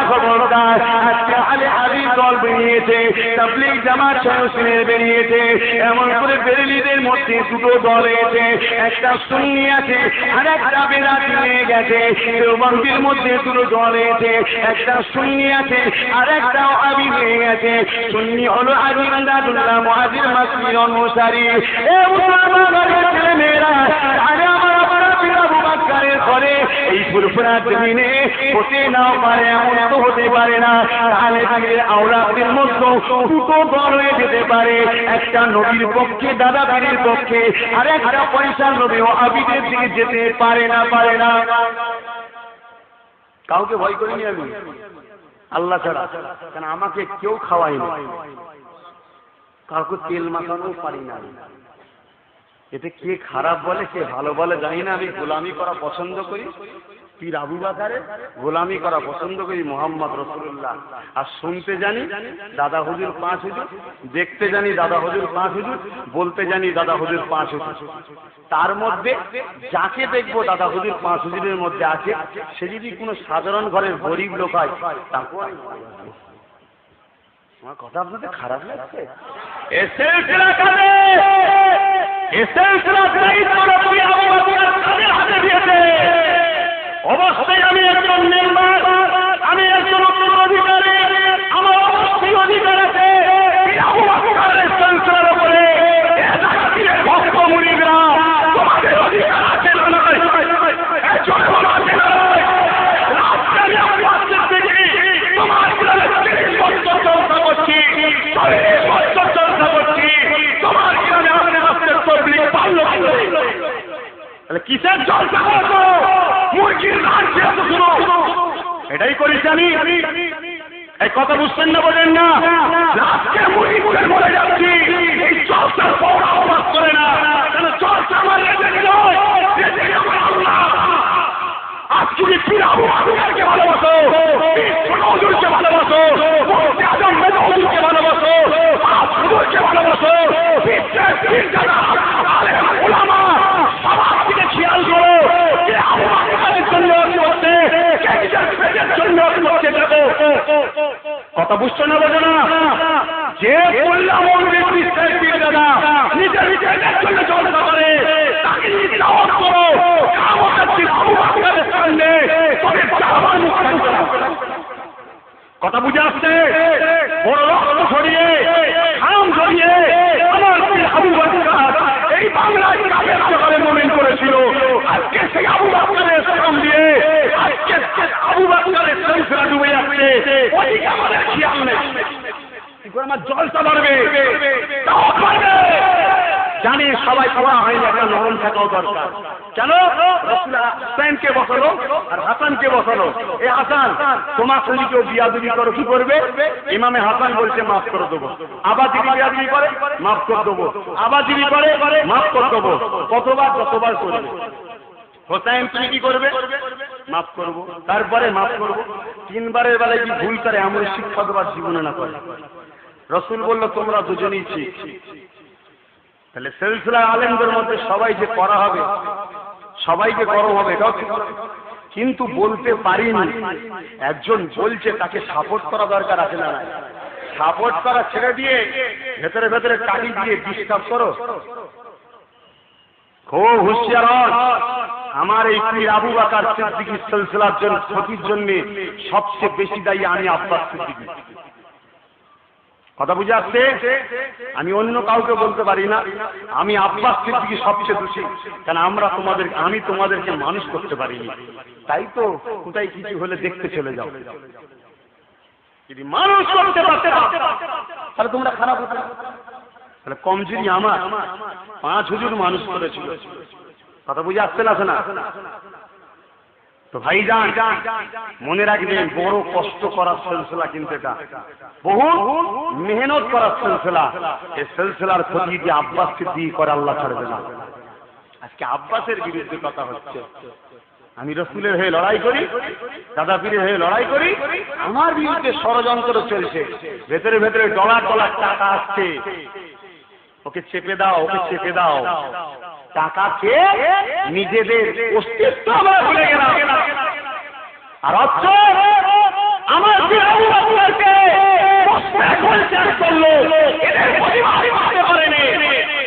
খবরদার, আজকে আলে হাদিস দল বেরিয়েছে, তাবলীগ জামাত শরীফের বেরিয়েছে। এমন করে বেরেলিদের মধ্যে দুটো দল হয়েছে, একটা সুন্নি আছে আর একটা বেদাতি হয়ে গেছে। দেওবন্দির মধ্যে দুটো দল হয়েছে, একটা সুন্নি আছে আর একটা ওয়াহাবি হয়ে গেছে। সুন্নি হলো আলী ইমদাদুল্লাহ মুহাজির মাসির অনুসারী। এ মুসলমানদের ছেলেমেয়েরা, আরে আমার আবু বকরের ঘরে এই ফুরফুরা জমিনে হতে নাও পারে, এমন তো হতে পারে না। তাহলে তাদের আওলাদের মধ্যে দুটো দল হয়ে যেতে পারে, একটা নবীর পক্ষে, দাদা বাড়ির পক্ষে, আর একটা পয়সার নবী ও আবিদের দিকে যেতে পারে না। কাউকে ভয় করিনি আমি, আল্লাহ ছাড়া। কেন আমাকে কেউ খাওয়ায়নি, কাউকে তেল মাখানো পারি না। এতে কে খারাপ বলে কে ভালো বলে জানি না। আমি গোলামি করা পছন্দ করি পীর আবু বকরের, গোলামি করা পছন্দ করি মুহাম্মদ রাসূলুল্লাহ। আর শুনতে জানি দাদা হুজুর 5 হুজুর, দেখতে জানি দাদা হুজুর 5 হুজুর, বলতে জানি দাদা হুজুর 5 হুজুর। তার মধ্যে যাকে দেখবো দাদা হুজুর 5 হুজুরের মধ্যে আছে, সে যদি কোনো সাধারণ ঘরের গরিব লোক হয়, তাকেও আমার কথা আপনাদের খারাপ লাগছে? অবশ্যই আমি একজন মেম্বার, আমি একজন অধিকারী, আমার অবশ্যই অধিকার আছে। ভক্ত মুরিদরা, তোমাদের অধিকার আছে না? কিসের জলসা করছো? মুরগির গান খেয়েছো শুনো, এটাই করিস আমি। এই কথা বুঝছেন না, বোঝেন না? আজকে মুরগি মুখে মরে যাচ্ছি, এই জলসার পৌরা অবাক করে না। কেন জলসা আমার রেজেকে নয়, রেজেকে আমার আল্লাহ। আজকে যে পীর আবু বকরকে ভালোবাসো, পীর হুজুরকে ভালোবাসো, মুফতি আজম মেজো হুজুরকে ভালোবাসো, হুজুরকে ভালোবাসো, পীর দাদা আলেম উলামা সবার দিকে খেয়াল করো। যে আবু বকরের জন্য কি হচ্ছে, কে নিজের পেটের জন্য কি হচ্ছে দেখো। কথা বুঝছো না, বোঝো না? যে বললাম পীর দাদা নিজের পেটের জন্য জলসা করে, তাকে নিজে দাওয়াত করো। কথা বুঝে আসছে? বড় রক্ত ছড়িয়ে, খাম ছড়িয়ে আমার আবু বকর এই বাংলায় কাফের সকালে মুমিন করেছিল। আজকে সেই আবু বকরের সালাম দিয়ে আজকে আবু বকরের সংসার ডুবে যাচ্ছে। ওদিকে আমাদের খেয়াল নেই। কি করে আমার জলসা বাড়বে, দাওয়াত বাড়বে? জানি সবাই পড়া হয়নি, একটা নরম থাকাও দরকার। কেন? রাসূল হুসাইনকে বসালো আর হাসানকে বসালো। এই হাসান, তোমার সঙ্গে কেউ বিয়াদবি করো, কি করবে? ইমামে হাসান বলছে মাফ করে দেবো। আবার যদি বিয়াদবি করে মাফ করে দেবো, আবার যদি করে মাফ করে দেবো। কতবার? যতবার করবে। হোসেন তুমি কি করবে? মাফ করবো, তারপরে মাফ করবো। 3 বারের বেলায় কি ভুল করে এমন শিক্ষা দেবার জীবনে না করে। রাসূল বলল তোমরা দুজনেই ঠিক। তাহলে সিলসিলা আলেমদের মধ্যে সবাই যে করা হবে, সবাইকে গরম হবে, এটাও ঠিক। কিন্তু বলতে পারিনি। একজন বলছে তাকে সাপোর্ট করা দরকার আছে না? সাপোর্ট করা ছেড়ে দিয়ে ভেতরে ভেতরে কাটি দিয়ে ডিস্টার্ব করো। খুব হুঁশিয়ার হন। আমার এই পীর আবু বকর সিদ্দিকীর সিলসিলার জন্য ক্ষতির জন্য সবচেয়ে বেশি দায়ী আমি আব্বাস সিদ্দিকী। কথা বুঝে আসছে? আমি অন্য কাউকে বলতে পারি না, আমি আব্বাস সিদ্দিকী সবচেয়ে দোষী। কারণ আমি তোমাদেরকে মানুষ করতে পারিনি, তাই তো কোথায় কিছু হলে দেখতে চলে যাও। যদি মানুষ করতে পারতে তাহলে তোমরা খারাপ হতো। তাহলে কমজোরি আমার। 5 হুজুর মানুষ করেছিল। কথা বুঝে আসছে না? তো ভাইজান মনে রাখবেন, বড় কষ্ট করার সিলসিলা কিন্তু এটা, বহু মেহনত করার সিলসিলা। এই সিলসিলার ক্ষতি যে আব্বাস সিদ্দিকী করে আল্লাহ ছাড়বে না। আজকে আব্বাসের বিরুদ্ধে কথা হচ্ছে। আমি রসুলের হয়ে লড়াই করি, দাদা পীরের হয়ে লড়াই করি, আমার বিরুদ্ধে ষড়যন্ত্র চলছে। ভেতরে ভেতরে ডলার ডলার টাকা আসছে, ওকে চেপে দাও, ওকে চেপে দাও। টাকা চেয়ে নিজেদের অস্তিত্ব আমরা ভুলে গেলাম। আর অর্থ আমার আবু বকরকে করলো, এদের প্রতিবাদ করতে পারেনি।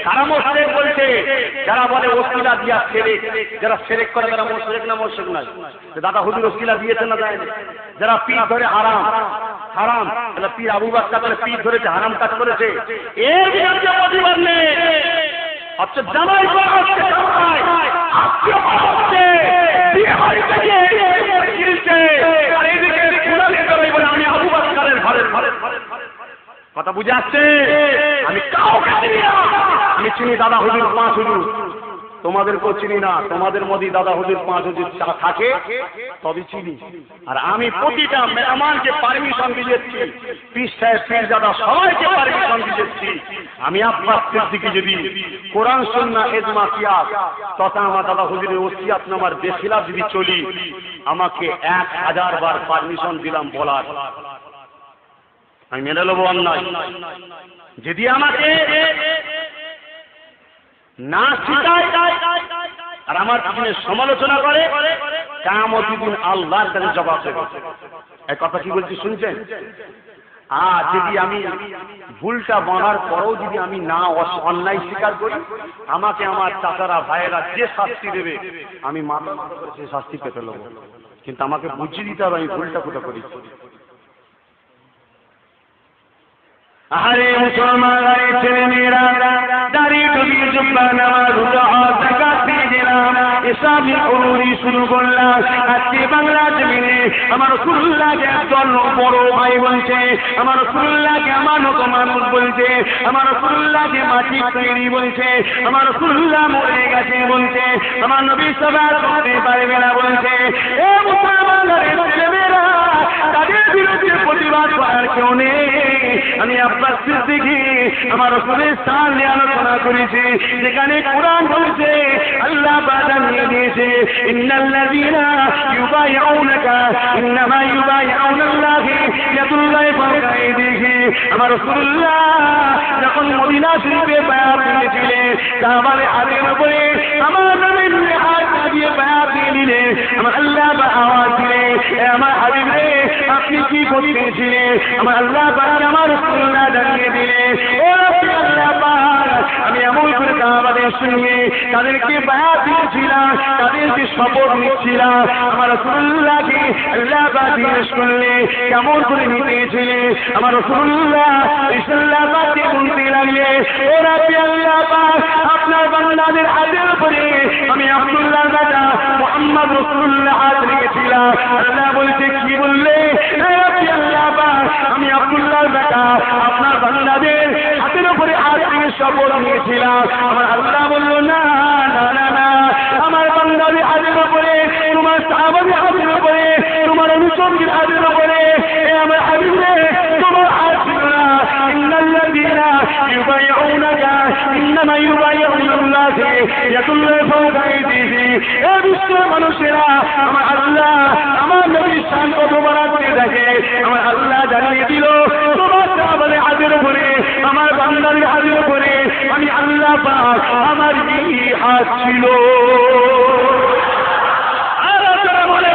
তারা মুশরিক বলছে, যারা বলে ওসিলা দিয়া শিরক, যারা শিরক করে তারা মুশরিক না? মুশরিক নয়। দাদা হুজুর ওসিলা দিয়েছেন না দেয়নি? যারা পীর ধরে হারাম হারাম, তাহলে পীর আবু বকর তাহলে পীর ধরেছে, হারাম কাজ করেছে, এর বিরুদ্ধে প্রতিবাদ নেই। আচ্ছা জামাই করা হচ্ছে, জামাই আজকে হচ্ছে বিয়ে বাড়িতে গিয়ে কিনছে, আর এইদিকে কুড়ালে করে বলে আমি আবু বকরের ঘরের। কথা বুঝে আসছে? আমি কাউকে চিনি না। আমি চিনি দাদা হুজুর 5 হুজুর, তোমাদেরকেও চিনি না। তোমাদের মধ্যে দাদা হুজুর 5 হুজুর থাকে তবে চিনি। আর আমি প্রতিটা মেহমানকে পারমিশন দিয়েছি, পীর সাহেব পীর দাদা সবাইকে পারমিশন দিয়েছি। আমি আব্বাস সিদ্দিকী যদি কোরআন সুন্নাহ ইজমা কিয়াস তথা আমার দাদা হুজুরের ওসিয়াতনামার বেখিলাফ যদি চলি, আমাকে 1000 বার পারমিশন দিলাম বলার, আমি মেনে নেবো অন্যায়। যদি আমাকে না শিখায় আর আমার পিছনে সমালোচনা করে, কিয়ামতের দিন আল্লাহর কাছে জবাব দেবে। এই কথা কি বলছি শুনছেন? আর যদি আমি ভুলটা মানার পরেও যদি আমি না অন্যায় স্বীকার করি, আমাকে আমার চাচারা ভাইয়েরা যে শাস্তি দেবে আমি মাথা করে সেই শাস্তি পেতে নেবো। কিন্তু আমাকে বুঝিয়ে দিতে হবে আমি ভুলটা কোথায় করেছি। আরে মুসলমান ছেলে মেয়েরা, দাঁড়িয়ে টুপি জুব্বা নামাজ রোজা হজ যাকাত দিয়ে দিলাম, ইসলামী উরুরি শুরু করলাম। আজকে বাংলা জমিনে আমার রাসূলুল্লাহকে একজন বড় ভাই বলছে, আমার রাসূলুল্লাহকে আমানত মানুষ বলছে, আমার রাসূলুল্লাহকে মাটি তৈরি বলছে, আমার রাসূলুল্লাহ মরে গেছে বলছে, আমার নবী সবার করতে পারবে না বলছে। এ মুসলমানের ছেলেমেয়েরা, তাদের বিরুদ্ধে প্রতিবাদ করার কেউ নেই। আমি আব্বাস সিদ্দিকী আমার রাসূলের সামনে আলোচনা করেছি, যেখানে কোরআন বলছে, আল্লাহ জানিয়ে দিয়েছে, ইন্নাল্লাযীনা ইউবাইউনাকা ইন্নামা ইউবাইউনাল্লাহি ইয়াদুল্লাহি ফাওকা আইদিহিম। আমার রাসূলুল্লাহ যখন মদিনা শরীফে বায়াত নিয়েছিলেন, সাহাবায়ে আলের উপরে আমার নবীর হাত দিয়ে বায়াত নিলেন। আমার আল্লাহ আওয়াজ দিলেন, আমার হাবিব রে আপনি কি করতেছিলেন? আমার আল্লাহ আমার রাসূলুল্লাহ জানিয়ে দিলেন, ও আল্লাহ পাক, আমি এমন করে সাহাবাদের সঙ্গে তাদেরকে বায়াত দিয়েছিলাম, তাদেরকে শপথ নিচ্ছিলাম। আমার রাসূলুল্লাহকে আল্লাহ পাক জিজ্ঞেস করলে কেমন করে নিতেছিলেন? আমার রাসূলুল্লাহ ইসলাম পাকে বলতে লাগলে, ও রাব্বি আল্লাহ পাক, আপনার বান্দাদের হাতের উপরে আমি আব্দুল্লাহর বেটা মুহাম্মদ রাসূলুল্লাহ হাত রেখেছিলাম। আল্লাহ বলছে, কি বললে? রাব্বি আল্লাহ পাক, আমি আব্দুল্লাহর বেটা আপনার বান্দাদের হাতের উপরে হাত রেখে শপথ নিয়েছিলাম। আমার আল্লাহ বলল, না না না না, আমার বান্দাদের হাতের উপরে, তোমার সাহাবাদের হাতের উপরে, তোমার অনুচরদের হাতের উপরে আমার হাবিব রে তোমার হাত ছিল না। ইন্নাল্লাযীনা ইউবাইউনাকা ইন্নামা ইউবাইউনাল্লাহি ইয়াদুল্লাহি ফাওকা আইদিহিম। এ বিশ্বের মানুষেরা, আমার আল্লাহ আমার নবীর শান কত বাড়াতে দেখে। আমার আল্লাহ জানিয়ে দিল, তোমার সাহাবাদের হাতের উপরে, আমার বান্দাদের হাতের উপরে আমি আল্লাহ পাক আমার এই হাত ছিল। আর বলে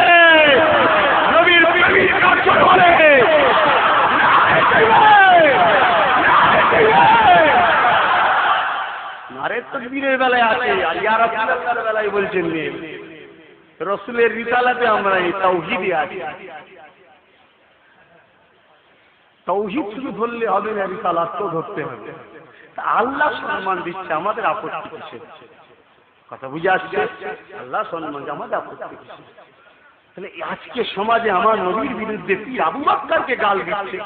ইয়া রাসূলুল্লাহর বেলায় বলছেন নেই, রসুলের রিসালাতে আমরা এই তাওহীদে আছি। তাওহীদ শুধু ধরলে হবে না, রিসালাতও ধরতে হবে। আল্লাহ সম্মান দিচ্ছে, আমাদের আপত্তি কিসের? কথা বুঝে আসছে? আল্লাহ সম্মান, আমাদের আপত্তি কিসের? তাহলে আজকে সমাজে আমার নবীর বিরুদ্ধে পীর আবু বকরকে গাল দিচ্ছে,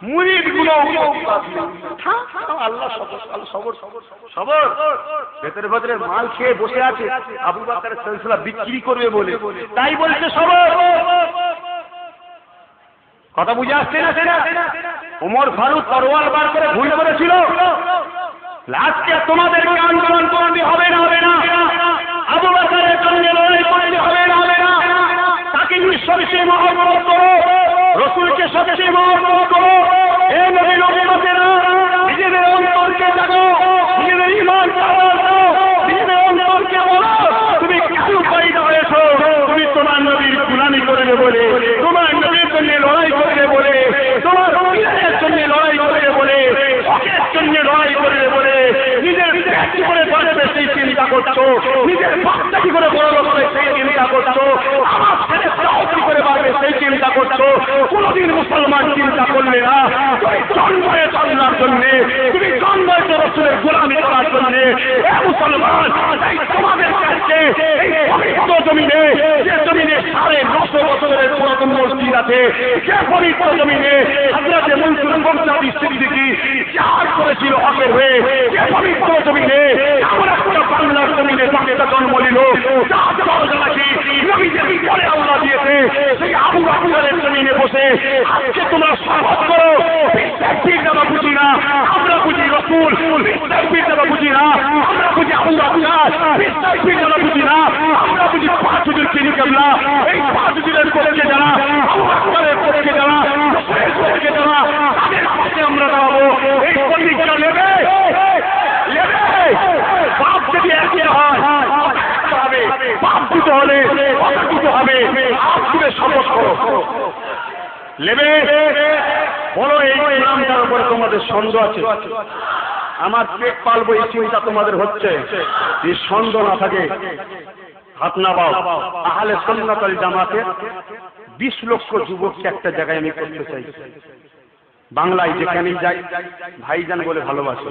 মুরিদগুলো আল্লাহ সবর সবর ভেতরে ভেতরে মাল খেয়ে বসে আছে, আবু বকরের সিলসিলা বিক্রি করবে বলে, তাই বলছে সবর। কথা বুঝে আসছে না? সেটা ওমর ফারুক তরোয়াল বার করে ঘুরে বেড়েছিল। আজকে তোমাদেরকে আন্দোলন করতে হবে না, হবে না। আবু বকরের সঙ্গে লড়াই করতে হবে না, হবে না। তাকে সবচেয়ে মহব্বত করো, রসুলকে সবচেয়ে মহব্বত করো। এ নবীর উম্মতেরা, নিজেদের অন্তরকে জাগো, নিজেদের ঈমান জাগো, নিজেদের অন্তরকে বলো তুমি কেন পয়দা হয়েছো। তুমি তোমার নবীর গুলামি করবে বলে, তোমার নবীর জন্য লড়াই করবে বলে, তোমার পীরের জন্য লড়াই করবে বলে, হকের জন্য লড়াই করবে বলে, নিজের পেট কি করে বাঁচবে সেই চিন্তা করছো, নিজের বাচ্চা কি করে বড় হবে সেই চিন্তা করছো, আমার ছেলে কি করে বাড়বে সেই চিন্তা করছো। কোনদিন মুসলমান চিন্তা করলে না তুমি জন্মে চলার জন্য, তুমি জন্মে রসুলের গোলামি করার জন্য। মুসলমান তোমাদের কাছে এই পবিত্র জমিনে, যে জমিনে 950 বছরের পুরাতন মসজিদ আছে, যে পবিত্র জমিনে হযরত মনসুর মুরতাদি সিদ্দিকী জিহাদ করেছিল হকের হয়ে, যে পবিত্র জমিনে আমরা পুরো বাংলার জমিনে বাচ্চা জন্ম নিল, নবীদের পরে আল্লাহ দিয়েছে, সেই আবু বকরের জমিনে বসে আজকে তোমরা শপথ করো পীর দেওয়া বুঝি না, আমরা বুঝি রসুল। পীর দেওয়া বুঝি না, আমরা বুঝি আবু বকর। পীর দেওয়া বুঝি না, আমরা বুঝি 5 হুজুর চিনি কেবলা। এই 5 হুজুরের পক্ষে যারা, আবু বকরের পক্ষে যারা, রসুলের পক্ষে যারা, তাদের পক্ষে আমরা দাঁড়াবো। এই প্রতিজ্ঞা নেবে, বাপ যদি একই হয় হবে, বাপ দুটো হলে দুটো হবে, আপনি শপথ করো, নেবে বলো। এই নামটার উপরে তোমাদের সন্দেহ আছে, আমার পেট পালবো এই চিন্তা তোমাদের হচ্ছে, এই সন্দেহ না থাকে হাত না পাও। আহলে সুন্নাত ওয়াল জামাতে 20 লক্ষ যুবককে একটা জায়গায় আমি করতে চাই। বাংলায় যেখানেই যাই ভাইজান বলে ভালোবাসি,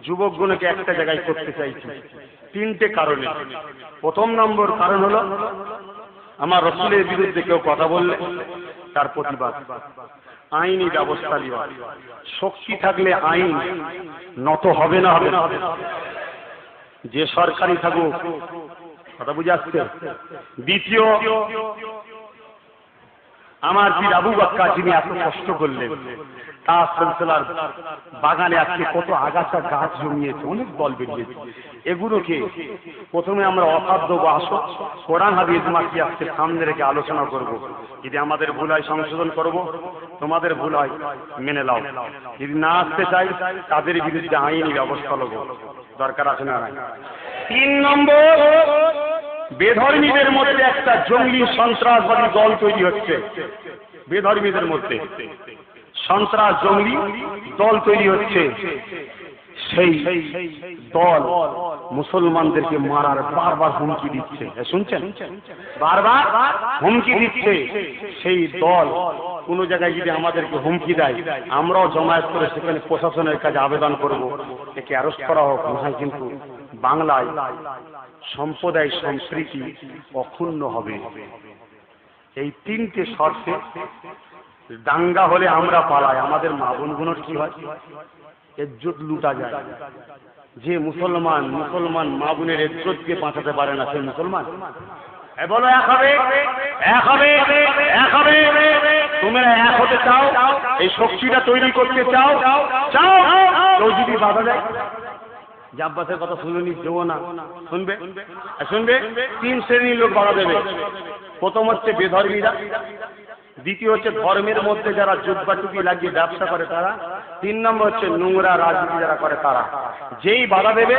যুবকগুলোকে একটা জায়গায় করতে চাইছি 3টে কারণে। প্রথম নম্বর কারণ হলো, আমার রসুলের বিরুদ্ধে কেউ কথা বললে তার প্রতিবাদ, আইনি ব্যবস্থা নেওয়া। শক্তি থাকলে আইন নত হবে না, হবে না। যে সরকারি থাকুক, কথা বুঝে আসছে। দ্বিতীয়, আমার পীর আবু বকর যিনি এত কষ্ট করলেন, তার সিলসিলার বাগানে আজকে কত আগাছা গাছ জমিয়েছে, অনেক বল বেরিয়েছে। এগুলোকে প্রথমে আমরা অসাধ্য বা আসো কোরআন হাদিস মাকি আজকে সামনে রেখে আলোচনা করব। যদি আমাদের ভুল হয় সংশোধন করব, তোমাদের ভুল হয় মেনে নাও। যদি না আসতে চাই তাদের বিরুদ্ধে আইনি ব্যবস্থা নেব, দরকার আছে না? 3 নম্বর, বেধর্মীদের মধ্যে একটা জঙ্গি সন্ত্রাসবাদী দল তৈরি হচ্ছে। বেধর্মীদের মধ্যে সন্ত্রাস জঙ্গি দল তৈরি হচ্ছে। সেই দল মুসলমানদেরকে মারার বারবার হুমকি দিচ্ছে, শুনছেন? বারবার হুমকি দিচ্ছে। সেই দল কোন জায়গায় যদি আমাদেরকে হুমকি দেয়, আমরাও জমায়েত করে সেখানে প্রশাসনের কাছে আবেদন করব, একে অ্যারেস্ট করা হোক। নয় কিন্তু বাংলায় সম্প্রদায় সম্প্রীতি অক্ষুণ্ণ হবে। এই 3টে শর্তে দাঙ্গা হলে আমরা পালাই, আমাদের মা বোনগুলোর কি হয়? ইজ্জত লুটা যায়। যে মুসলমান মা বোনের ইজ্জতকে বাঁচাতে পারে না, সে মুসলমান? বলো এক হবে, এক হবে, এক হবে। তোমরা এক হতে চাও, এই শক্তিটা তৈরি করতে চাও, চাও। কেউ যদি বাধা দেয়, জাব্বাসের কথা শুনুনি, দেবো না, শুনবে? শুনবে? 3 শ্রেণীর লোক বাধা দেবে। প্রথম হচ্ছে বেধর্মীরা, দ্বিতীয় হচ্ছে ধর্মের মধ্যে যারা জুব্বা টুপি লাগিয়ে ব্যবসা করে তারা, 3 নম্বর হচ্ছে নোংরা রাজনীতি যারা করে তারা। যেই বাধা দেবে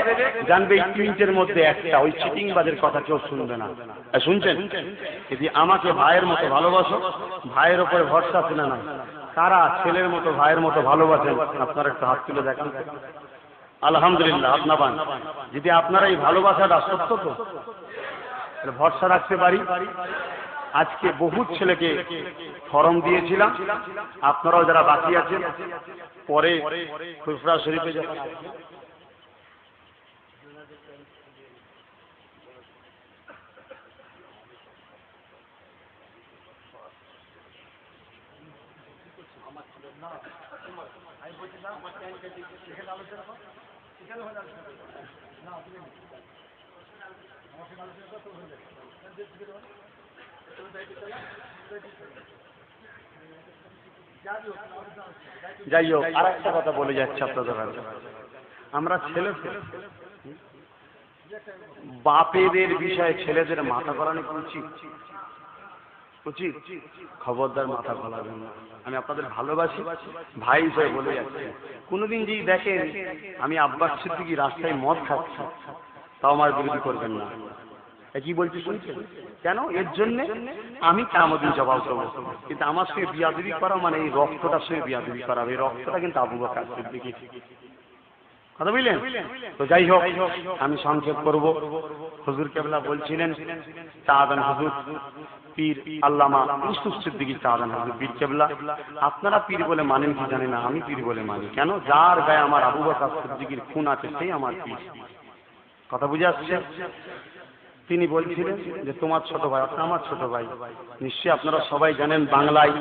জানবে এই 3টের মধ্যে একটা, ওই চিটিংবাজের কথা কেউ শুনবে না। শুনছেন? যদি আমাকে ভাইয়ের মতো ভালোবাসো, ভাইয়ের উপরে ভরসা ছিল না, তারা ছেলের মতো ভাইয়ের মতো ভালোবাসেন, আপনারা একটা হাত তুলে দেখান। আলহামদুলিল্লাহ আপনাবান। যদি আপনারা এই ভালোবাসাটা সত্য তো ভরসা রাখতে পারি। আজকে বহু ছেলেকে ফরম দিয়েছিলাম, আপনারাও যারা বাকি আছেন পরে ফুরফুরা শরীফে যখন যাই হোক, আর একটা কথা বলে যাচ্ছে আপনাদের কাছে, আমরা ছেলে বাপেদের বিষয়ে ছেলেদের মাথা গলানো উচিত উচিত খবরদার মাথা গলাবেন না। আমি আপনাদের ভালোবাসি, ভাই হিসেবে বলে যাচ্ছি। কোনোদিন যদি দেখেন আমি আব্বাস সিদ্দিকী রাস্তায় মদ খাচ্ছি, তাও আমার বিরোধী করবেন না। কি বলছি শুনছেন? কেন? এর জন্য আমি কিয়ামতের দিন জবাব দেবো। কিন্তু আমার সঙ্গে বিয়াদবি করা মানে এই রক্তটার সঙ্গে বিয়াদবি করা, এই রক্তটা কিন্তু আবু বকর সিদ্দিকী। কথা বুঝলেন তো? যাই হোক, আমি সংক্ষেপ করব। হুজুর কেবলা বলছিলেন চাঁদান হুজুর পীর আল্লামা ইউসুফ সিদ্দিকী চাঁদান হুজুর পীর কেবলা। আপনারা পীর বলে মানেন কি জানি না, আমি পীর বলে মানি। কেন? যার গায়ে আমার আবু বকর সিদ্দিকীর খুন আছে সেই আমার পীর। কথা বুঝে আসছে? তিনি বলছিলেন যে তোমার ছোট ভাই, আপনার আমার ছোট ভাই। নিশ্চয়ই আপনারা সবাই জানেন, বাংলায়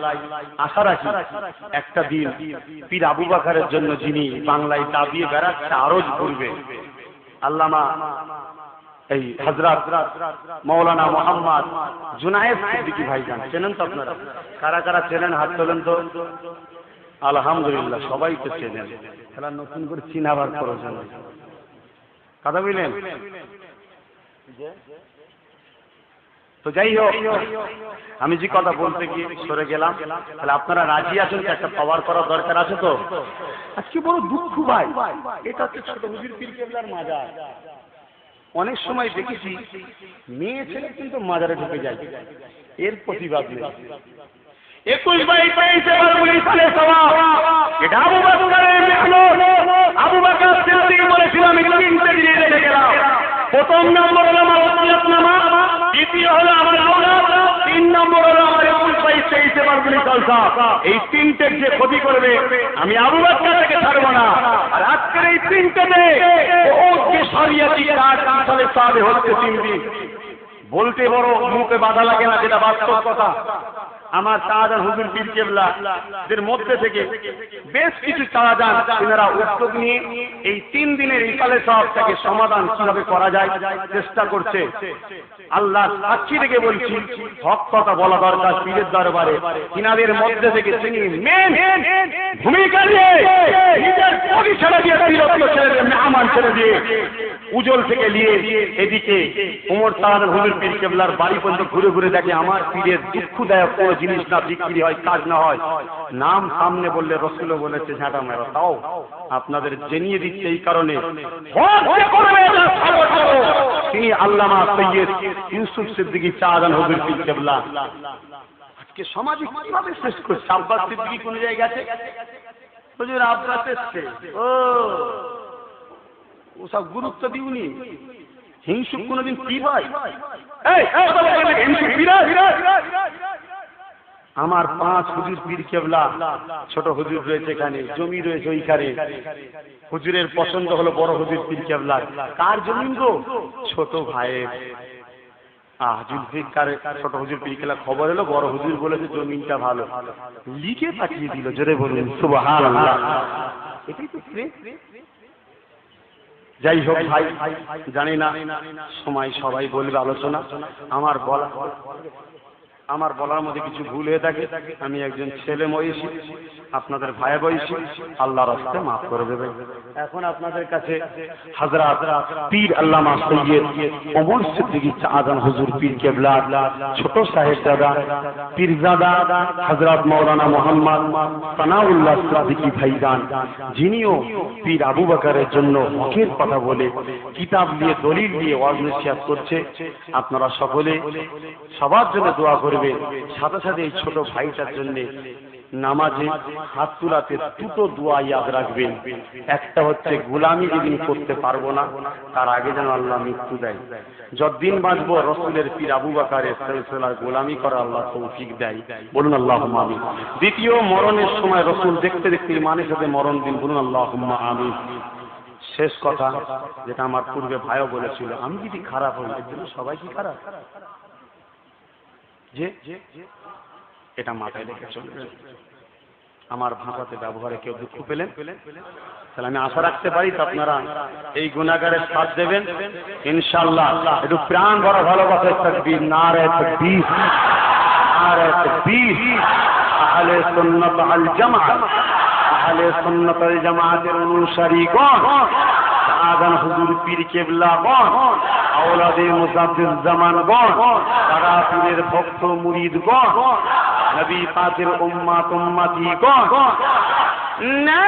আশা রাখি একটা দিন পীর আবু বকরের জন্য যিনি বাংলায় দাবিয়ে বেড়াচ্ছে আরজ করবে, আল্লামা এই হযরত মাওলানা মোহাম্মদ জুনায়েদ সিদ্দিকী ভাইজান। চেনেন তো আপনারা? কারা কারা চেনেন হাত তোলেন তো। আলহামদুলিল্লাহ, সবাই তো চেনেন। তাহলে নতুন করে চিনাবার প্রয়োজন নেই। কথা বুঝলেন তো? যাই হোক, আমি যে কথা বলতে গিয়ে সরে গেলাম। তাহলে আপনারা রাজি আছেন তো? একটা পাওয়ার করার দরকার আছে তো? আজকে বড় দুঃখ ভাই, এটা হচ্ছে ছোট হুজুর পীর কেবলার মাজার। অনেক সময় দেখেছি মেয়ে ছেলে কিন্তু মাজারে ঢুকে যায়, এর প্রতিবাদ নেই। 21/22 সালে সওয়াব, এটা আবু বকরের মেহনত। আবু বকর সিদ্দিক বলেছিল আমি 3টে দিয়ে রেখে গেলাম। প্রথম নম্বর হলো আমার ওসিয়তনামা, দ্বিতীয় হলো আমার আওলাদ, 3 নম্বর হলো আমার 21/22 বারগুলি জলসা। এই 3টে যে ক্ষতি করবে আমি আবু বকর থেকে ছাড়বো না। আর আজকের এই 3টেতে ওকে শরিয়তি কাজ সালে সাবে হচ্ছে 3 দিন। বলতে বড় মুখে বাধা লাগে না, যেটা বাস্তব কথা। আমার চাঁদান হুজুর পীর কেবলা দের মধ্যে থেকে বেশ কিছু চাঁদান এনারা উদ্যোগ নিয়ে এই 3 দিনের ইফতারে সওয়াবটাকে সমাধান কিভাবে করা যায় চেষ্টা করছে। আল্লাহ সাক্ষী থেকে বলছি, হক কথা বলা দরকার পীরের দরবারে। ইনাদের মধ্যে থেকে তিনি মেন ভূমিকা নিয়ে নিজের পরি ছেড়ে দিয়ে, তিরস্ক ছেড়ে দিয়ে, মেহমান ছেড়ে দিয়ে, উজল থেকে নিয়ে এদিকে ওমর চাঁদান হুজুর পীর কেবলার বাড়ি পর্যন্ত ঘুরে ঘুরে দেখে আমার পীরের দুঃখদায়ক কোনো জিনিস না বিক্রি হয়, কাজ না হয়। নাম সামনে বললে রসুলও বলেছে ঝাঁটা মেরা, তাও আপনাদের জেনিয়ে দিচ্ছে। এই কারণে তিনি আল্লামা সৈয়দ ইউসুফ সিদ্দিকী চাঁদান হুজুর পীর কেবলা আজকে সমাজে কিভাবে শেষ করছে। আব্বাস সিদ্দিকী কোন জায়গায় আছে? হুজুর আব্বাস এসছে, ও সব গুরুত্ব দিউনি। হিংসুক কোনদিন পীর হয়? আমার 5 হুজুর পীর কেবলা, ছোট হুজুর রয়েছে এখানে, জমি রয়েছে ওইখানে। হুজুরের পছন্দ হলো বড় হুজুর পীর কেবলা। কার জমিন গো? ছোট ভাইয়ের। জুলফিকার ছোট হুজুর পীর কেবলা খবর এলো, বড় হুজুর বলেছে জমিনটা ভালো, লিখে পাঠিয়ে দিল। জোরে বলুন সুবহানাল্লাহ। এটাই তো প্রেম। যাই হোক ভাই, জানি না সময় সবাই বলবে আলোচনা, আমার বলার মধ্যে কিছু ভুল হয়ে থাকে, আমি একজন ছেলে বয়সী, আপনাদের ভাই বয়সী, আল্লাহর রাস্তায় মাফ করে দেবে। এখন আপনাদের কাছে হযরত পীর আল্লামা সৈয়দ ওমর সিদ্দিকী চাঁদান হুজুর পীর কেবলা ছোট সাহেবজাদা পীরজাদা হযরত মাওলানা মোহাম্মদ সানাউল্লাহ সিদ্দিকী ভাইজান, যিনিও পীর আবু বকরের জন্য হকের কথা বলে কিতাব নিয়ে দলিল নিয়ে ওয়াজ নসিহত করছে। আপনারা সকলে সবার জন্য দোয়া করবেন, সাথে সাথে এই ছোট ভাইটার জন্য নামাজে হাত তোলাতে দুটো দোয়া ইয়াদ রাখবেন। একটা হচ্ছে গোলামি যেদিন করতে পারবো না তার আগে যেন আল্লাহ মৃত্যু দেয়। যতদিন বাঁচবো রসুলের পীর আবু বকরের সিলসিলার গোলামি করা আল্লাহ তৌফিক দেয়, বলুন আল্লাহুম্মা আমিন। দ্বিতীয়, মরণের সময় রসুল দেখতে দেখতে ইমানের সাথে মরণ দিন, বলুন আল্লাহুম্মা আমিন। শেষ কথা যেটা আমার পূর্বে ভাইও বলেছিল, আমি যদি খারাপ হই এর জন্য সবাই কি খারাপ, যে এটা মাথায় রেখে চলবে। আমার ভাষাতে ব্যবহারে কেউ দুঃখ পেলেন তাহলে আমি আশা রাখতে পারি তো আপনারা এই গুনাহগারের সাথ দেবেন ইনশাআল্লাহ। একটু প্রাণ ভরা ভালোবাসা তাকবীর, নারে তাকবীর, নারে তাকবীর। আহলে সুন্নাত আল জামাত, আহলে সুন্নাত আল জামাতের অনুসারীগণ, আযান হুজুর পীর কেবলাগণ, আওলাদে মুজাদ্দিদ জামানগণ, তারা পীরের ভক্ত মুরিদগণ, নবী পাকের উম্মত উম্মতিগণ, না